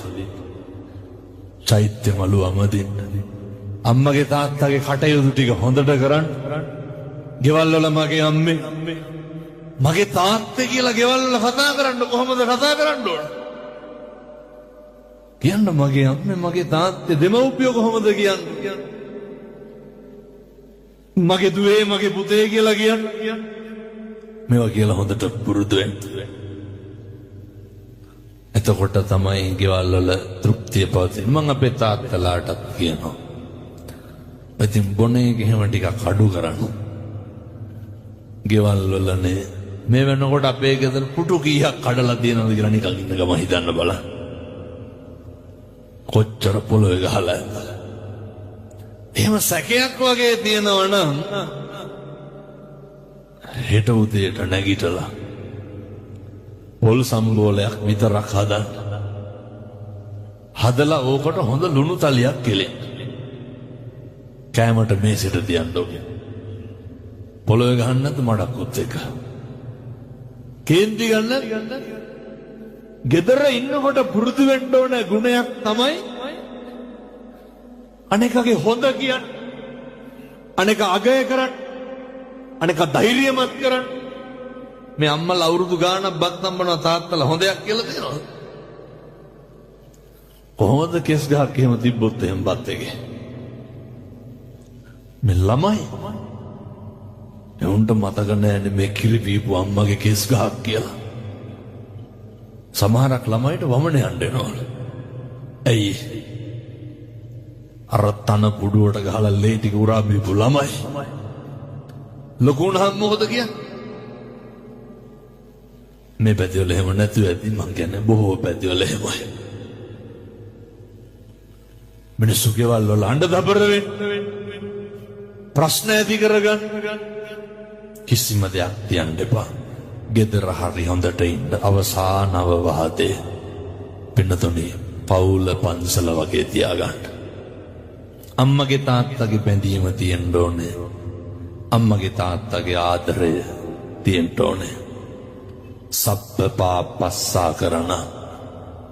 චෛත්‍ය මලු අමදින්න. අම්මගේ තාත්තගේ කටයුතු ටික හොඳට කරන්න. ගෙවල් වල මගේ අම්මේ මගේ තාත්තේ කියලා ගෙවල් වල කතා කරන්න කොහොමද කතා කරන්න ඕන? කියන්න මගේ අම්මේ මගේ තාත්තේ දෙමව්පියෝ කොහොමද කියන්නේ? මගේ දුවේ මගේ පුතේ කියලා කියන්න. මේවා කියලා හොඳට පුරුදු වෙන්න. එතකොට තමයි ගෙවල් වල තෘප්තිය පවතින්නේ. මම අපේ තාත්තලාටත් කියනවා. ඉතින් බොනේ එහෙම ටිකක් අඩු කරන්න. ගෙවල් වලනේ මේ වෙනකොට අපේ ගෙදර පුටු කීයක් කඩලා තියෙනවද කියලා නිකන් ඉන්න ගම හිතන්න බලන්න. කොච්චර පොළොවේ ගහලා එහෙම සැකයක් වගේ තියෙනවනම් හෙට උදේට නැගිටලා පොල් සම්බෝලයක් විතරක් හදන්න. හදලා ඕකට හොඳ ලුණු තලියක් කෙලෙන්න. කෑමට මේසෙට තියන්න ඕනේ. පොළොවේ ගහන්න නැද්ද මඩක්කුත් එක? කේන්ති ගන්න. ගෙදර ඉන්නකොට පුරුදු වෙන්න ඕන ගුණයක් තමයි අනේකගේ හොඳ කියන්නේ. අනේක අගය කරන්න. අනේක ධෛර්යමත් කරන්න. මේ අම්මලා අවුරුදු ගාණක් බත් නම්බනවා තාත්තලා හොඳයක් කියලා දෙනවා. කොහොමද කෙස් ගහක් එහෙම තිබ්බොත් එහෙම බත් එකේ. මේ ළමයි එවුන්ට මතක නැහැ මේ කිරි බීපු අම්මගේ කෙස් ගහක් කියලා. සමහරක් ළමයිට වමන යන්න එනවලු. ඇයි? අර තන කුඩුවට ගහලා ලේ ටික උරා බීපු ළමයි. ලොකු වුණාම මොකද කියන්නේ? මේ පැතිවල එහෙම නැතුව ඇති. මං කියන්නේ බොහෝ පැතිවල එහෙමයි. මිනිස්සු ගෙවල් වල අඬ දබර වෙන්නේ. ප්‍රශ්න ඇති කරගන්න. කිසිම දෙයක් තියන්න එපා. ගෙදර හරි හොඳට ඉන්න. අවසානව වහතේ පින්නතුනේ පවුල පන්සල වගේ තියාගන්න. අම්මගේ තාත්තගේ බැඳීම තියෙන්න ඕනේ. අම්මගේ තාත්තගේ ආදරය තියෙන්න ඕනේ. සබ්බ පාපස්සා කරන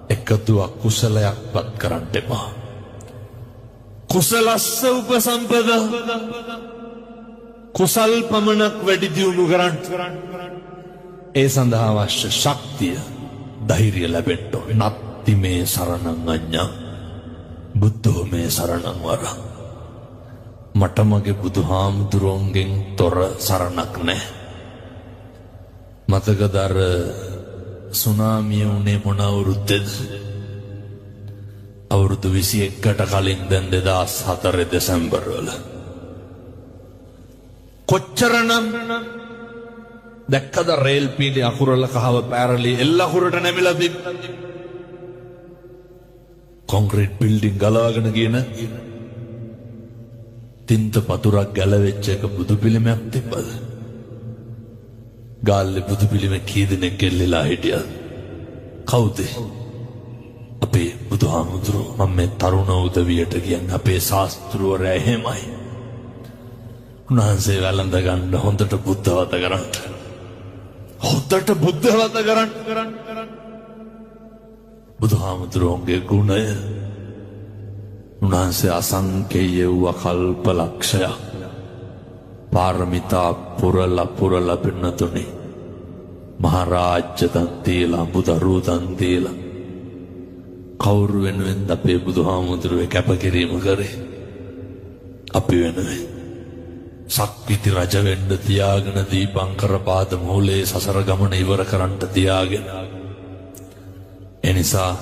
එකතුවක් කුසලයක්වත් කරන්න එපා. කුසලස්ස උපසම්පද කුසල් පමණක් වැඩි දියුණු කරන්න. ඒ සඳහා අවශ්‍ය ශක්තිය ධෛර්යය ලැබෙන්න ඕනේ. නත්ති මේ සරණං අඤ්ඤං බුද්ධෝ මේ සරණං වරං. මට මගේ බුදුහාමුදුරුවන්ගෙන් තොර සරණක් නැහැ. මතකද අර සුනාමිය උනේ මොන අවුරුද්දේද? අවුරුදු 21කට කලින් දැන් 2004 දෙසැම්බර් වල. කොච්චරනම් දැක්කද රේල් පීඩි අකුරල කහව පැරලි එල්ල අකුරට නැමිලා තිබ්බා. කොන්ක්‍රීට් බිල්ඩින් ගලවගෙන ගියන තින්ත පතුරක් ගැලවෙච්ච එක බුදු පිළිමයක් තිබ්බද? ගාල්ලේ බුදු පිළිම කී දෙනෙක් ගෙල්ලලා හිටියද? කවුද? අපේ බුදුහාමුදුරුවෝ. මම මේ තරුණ උදවියට කියන්නේ අපේ ශාස්ත්‍රවරයා එහෙමයි. උන්වහන්සේ වැළඳ ගන්න හොඳට බුද්ධවත කරන්න. හොඳට බුද්ධවත කරන්න. බුදුහාමුදුරුවන්ගේ ගුණය උන්වහන්සේ අසංකේය වූ කල්ප ලක්ෂයක් පාරමිතා පුරලා පින්නතුනේ මහරාජ්‍ය දන් දීලා බුදරු දන් දීලා කවුරු වෙනුවෙන්ද අපේ බුදුහාමුදුරුවෝ කැපකිරීම කරේ? අපි වෙනුවෙන්. සක්විති රජ වෙන්න තියාගෙන දීපංකර පාද මූලයේ සසර ගමන ඉවර කරන්න තියාගෙන. එනිසා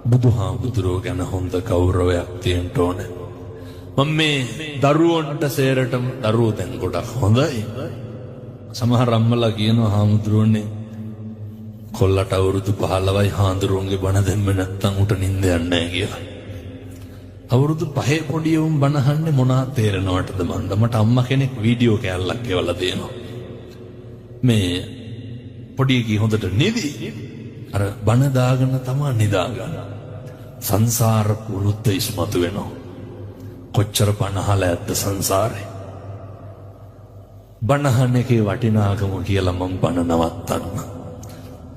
බුදුහාමුදුරුවෝ ගැන හොඳ ගෞරවයක් තියෙන්න ඕනේ. මම මේ දරුවන්ට සේරටම දරුවෝ දැන් ගොඩක් හොඳයි. සමහර අම්මලා කියනවා හාමුදුරුවනේ කොල්ලට අවුරුදු 15යි හාමුදුරුවන්ගේ බණ දෙන්න නැත්තම් උට නිින්ද යන්නේ නැහැ කියලා. අවුරුදු 5 පොඩි උන් බණ අහන්නේ මොනා තේරෙනවටද මන්ද? මට අම්මා කෙනෙක් වීඩියෝ කෑල්ලක් එවලා දෙනවා. මේ පොඩි කී හොඳට නිදි. අර බණ දාගෙන තමයි නිදාගන්න. සංසාර කුරුද්ද ඉස්මතු වෙනවා. කොච්චර බණ අහලා ඇද්ද සංසාරේ? බණ අහන එකේ වටිනාකම කියලා මම බණ නවත්තන්න.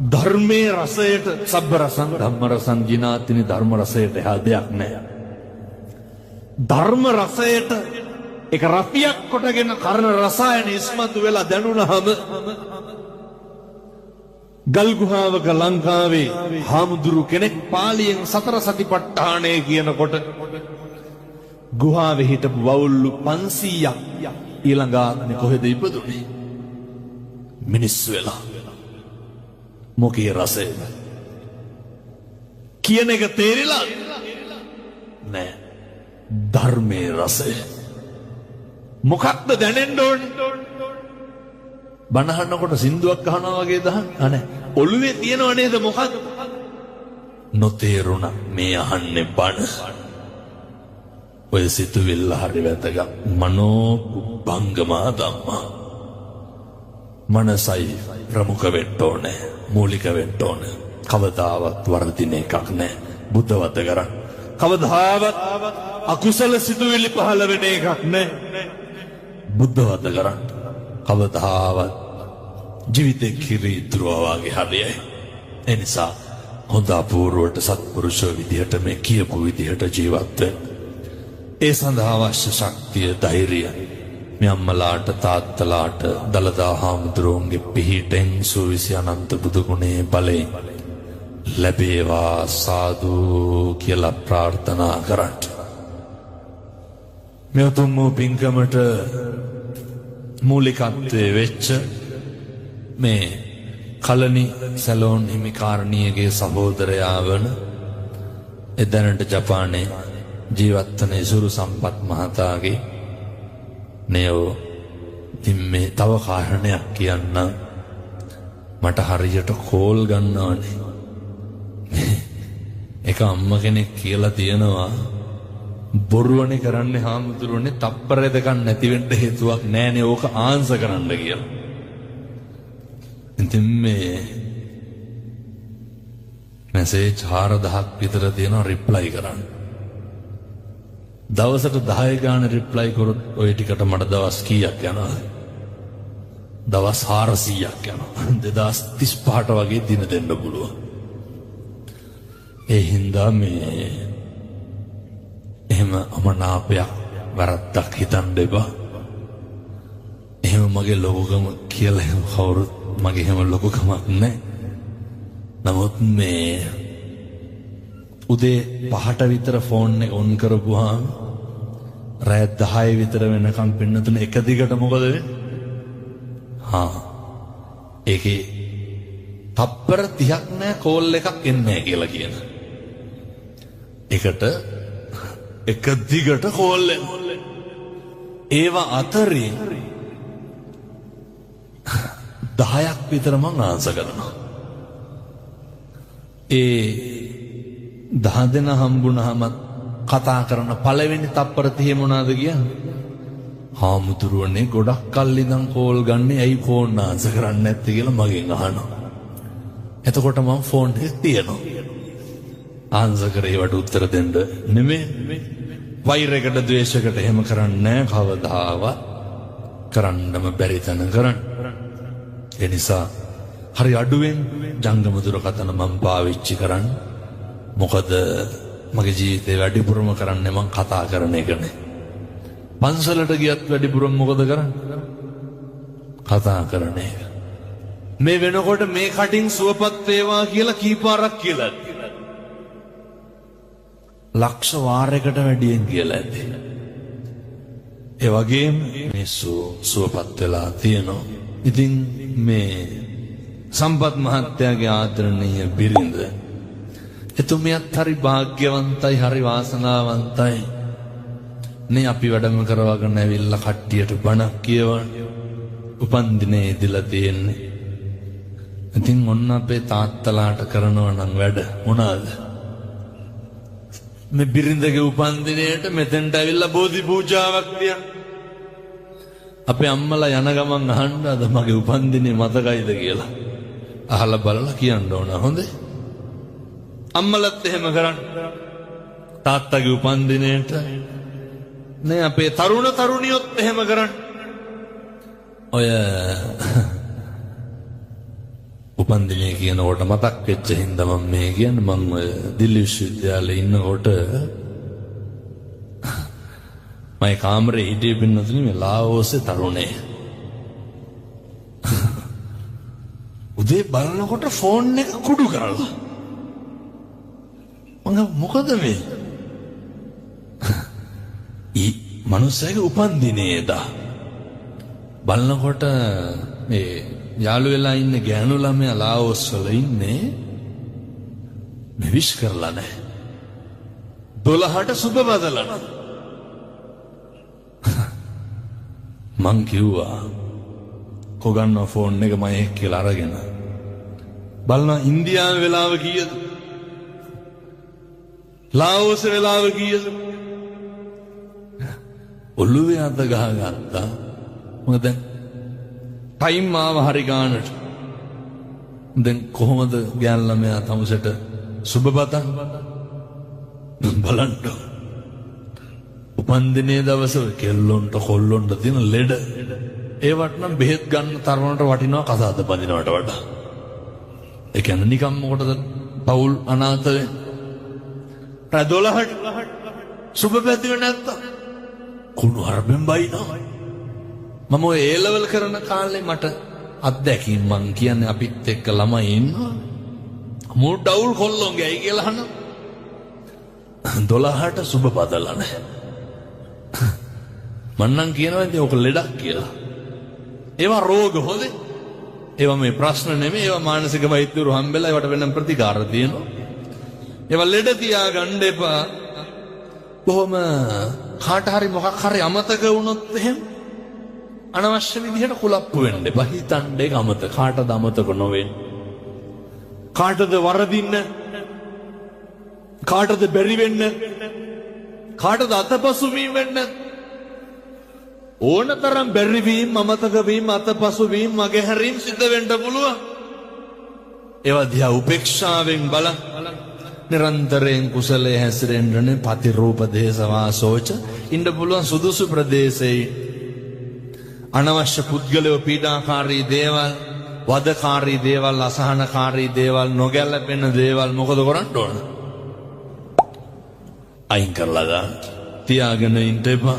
ධර්මයේ රසයට සබ්බ රසං ධම්ම රසං ජිනාතිනි ධර්ම රසයට එහා දෙයක් නැහැ. ධර්ම රසයට එක රතියක් කොටගෙන කරන රසායන ඉස්මතු වෙලා දැනුණාම ගල් ගුහාවක ලංකාවේ හාමුදුරු කෙනෙක් පාලියෙන් සතර සතිපට්ඨානය කියනකොට ගුහාවේ හිටපු වවුල්ලු 500ක් ඊළඟ ආත්මේ කොහෙද ඉපදුනේ? මිනිස්සු වෙලා. මොකේ රසය කියන එක තේරිලා නෑ. ධර්මයේ රසය මොකක්ද දැනෙන්න ඕනේ? බණ අහනකොට සින්දුවක් අහනවා වගේ දහන්න නෑ. ඔළුවේ තියෙනව නේද මොකක්ද? නොතේරුණා මේ අහන්නේ බණ. ඔය සිතුවිල්ල හරි වැදගත්. මනෝ පුබ්බංගමා ධම්මා. මනසයි ප්‍රමුඛ වෙන්න ඕනේ. මූලික වෙන්න ඕනේ. කවදාවත් වර්ධින එකක් නෑ. බුද්ධ වත කරන්. කවදාවත් අකුසල සිතුවිලි පහළ වෙන එකක් නෑ. බුද්ධ වත කරන්. කවදාවත් ජීවිතේ කිරිද්රුවා වගේ හරියයි. ඒ නිසා හොඳ අපූර්වට සත්පුරුෂෝ විදිහට මේ කියපු විදිහට ජීවත් වෙන්න. ඒ සඳහා අවශ්‍ය ශක්තිය ධෛර්යය මේ අම්මලාට තාත්තලාට දලදා හාමුදුරුවන්ගේ පිහිටෙන් සුවිසි අනන්ත බුදු ගුණේ බලයෙන් ලැබේවා සාදු කියලා ප්‍රාර්ථනා කරන්න. මේ උතුම් පින්කමට මූලිකත්වයේ වෙච්ච මේ කලනි සැලෝන් හිමිකාරණියගේ සහෝදරයා වන එදැනට ජපානයේ ජීවත්වන ඉසුරු සම්පත් මහතාගේ නයෝ ඉතින් මේ තව කාරණයක් කියන්න මට හරියට කෝල් ගන්නවානේ. එක අම්ම කෙනෙක් කියලා තියෙනවා බොරුවනේ කරන්නේ හාමුදුරුවනේ තප්පරය දෙකක් නැති වෙන්න හේතුවක් නැහැනේ ඕක ආන්සර් කරන්න කියලා. ඉතින් මේ මැසේජ් 4000ක් විතර තියෙනවා රිප්ලයි කරන්න. දවසට 10 ගාන රිප්ලයි කරොත් ඔය ටිකට මට දවස් කීයක් යනවද? දවස් 400ක් යනවා. 2035ට වගේ දින දෙන්න පුළුවන්. ඒ හින්දා මේ එහෙම අමනාපයක් වරද්දක් හිතන්න එපා. එහෙම මගේ ලොකුකම කියලා එහෙම කවුරුත් මගේ එහෙම ලොකුකමක් නැහැ. නමුත් මේ උදේ 5ට විතර ෆෝන් එක ඔන් කරපුවාම රාත්‍රී 10 විතර වෙනකම් පින්නතුන එක දිගට මොකද වෙන්නේ? ඒකේ තප්පර 30ක් නෑ කෝල් එකක් එන්නේ නැහැ කියලා කියන. එකට එක දිගට කෝල් එනවා. ඒවා අතරින් 10ක් විතර මං ආන්සර් කරනවා. ඒ 10 දෙනා හම්බුනහම කතා කරන පළවෙනි තප්පර 30 මොනවාද කියන්නේ? හාමුදුරුවනේ ගොඩක් කල් ඉඳන් කෝල් ගන්න ඇයි ෆෝන් ආන්සර් කරන්නේ නැත්තේ කියලා මගෙන් අහනවා. එතකොට මම ෆෝන් එක තියනවා. ආන්සර් කරේ වට උත්තර දෙන්න නෙමෙයි. වෛරයකට ද්වේෂයකට එහෙම කරන්නේ නැහැ කවදාවත්. කරන්නම බැරි තැන කරන්න. ඒ නිසා හරි අඩුවෙන් ජංගම දුරකථන මම පාවිච්චි කරන්න. මොකද මගේ ජීවිතේ වැඩිපුරම කරන්නේ මම කතා කරන එකනේ. පන්සලට ගියත් වැඩිපුරම මොකද කරන්නේ? කතා කරන එක. මේ වෙනකොට මේ කටින් සුවපත් වේවා කියලා කීපාරක් කියලා. ලක්ෂ වාරයකට වැඩියෙන් කියලා ඇති. ඒ වගේම මිනිස්සු සුවපත් වෙලා තියෙනවා. ඉතින් මේ සම්පත් මහත්තයාගේ ආදරණීය බිරිඳ එතුමියත් හරි වාග්යවන්තයි, හරි වාසනාවන්තයි. නේ අපි වැඩම කරවගෙන ඇවිල්ලා කට්ටියට බණක් කියවන උපන්දිනේ ඉදලා තියෙන්නේ. ඉතින් ඔන්න අපේ තාත්තලාට කරනවා නම් වැඩ මොනවාද? මේ බිරිඳගේ උපන්දිනේට මෙතෙන්ට ඇවිල්ලා බෝධි පූජාවක් තියන. අපේ අම්මලා යන ගමන් අහන්න අද මගේ උපන්දිනේ මතකයිද කියලා. අහලා බලලා කියන්න ඕන. හොඳේ. අම්මලත් එහෙම කරන්න. තාත්තගේ උපන්දිනේට නේ අපේ තරුණ තරුණියොත් එහෙම කරන්න. ඔය උපන්දිනේ කියනකොට මතක් වෙච්ච හින්දා මම මේ කියන්නේ මම ඔය දිල්ලි විශ්වවිද්‍යාලේ ඉන්නකොට මගේ කාමරේ හිටියේ පින්නතුනි මේ ලාओසේ තරුණේ. උදේ බලනකොට ෆෝන් එක කුඩු කරලා. මම මොකද මේ? මනුස්සයගේ උපන්දිනේදා බලනකොට මේ යාළු වෙලා ඉන්නේ ගෑනු ළමයා ලාओස් වල ඉන්නේ මේ විශ් කරලා නැහැ. 12ට සුබ බදලන. මං කිව්වා කොගන්න ෆෝන් එක මම එක් කියලා අරගෙන බලනවා ඉන්දියාවේ වෙලාව කීයද? ලාओස් වෙලාව කීයද? ඔළුවේ අත ගහගත්තා. මොකද ටයිම් ආව හරි ගානට. දැන් කොහොමද ගෑන් ළමයා තමුසෙට සුබ බතන් බලන්න. උපන්දිනේ දවසේ කෙල්ලොන්ට කොල්ලොන්ට තියෙන ලෙඩ ඒවට නම් බෙහෙත් ගන්න තරමට වටිනවා කසාද බඳිනවට වඩා. ඒ කියන්නේ නිකම් මොකටද පවුල් අනාථ වෙන්නේ? 12ට සුබ පැතුවේ නැත්තම් කුණු හරපෙන් බයිනවා. මම ඔය ඒ ලෙවල් කරන කාලේ මට අත්දැකීම් මං කියන්නේ අපිත් එක්ක ළමයි ඉන්නවා. මූ ඩවුල් කොල්ලොන් ගෑයි කියලා අහන 12ට සුබ බදලා නැහැ. මන්නම් කියනවා ඉතින් ඔක ලෙඩක් කියලා. ඒවා රෝග හොදේ. ඒවා මේ ප්‍රශ්න නෙමෙයි. ඒවා මානසික වෛද්‍යවරු හම්බෙලා ඒවට වෙන ප්‍රතිකාර තියෙනවා. ඒවා ලෙඩ තියාගන්න එපා. කොහොම කාට හරි මොකක් හරි අමතක වුණොත් එහෙම අනවශ්‍ය විදිහට කුලප්පු වෙන්න එපා. හිතන්න ඒක අමතක. කාටද අමතක නොවෙන්නේ? කාටද වරදින්න? කාටද බැරි වෙන්න? කාටද අතපසු වීම වෙන්න? ඕනතරම් බැරි වීම, අමතක වීම, අතපසු වීම, මගහැරීම් සිද්ධ වෙන්න පුළුවන්. ඒවා දිහා උපේක්ෂාවෙන් බලන්න. නිරන්තරයෙන් කුසලයේ හැසිරෙන්නනේ පතිරූප දේශවාසෝච ඉන්න පුළුවන් සුදුසු ප්‍රදේශයේ අනවශ්‍ය පුද්ගලයෝ පීඩාකාරී දේවල්, වදකාරී දේවල්, අසහනකාරී දේවල්, නොගැලපෙන දේවල් මොකද කරන්න ඕන? අයින් කරලා දාන්න. තියාගෙන ඉන්න එපා.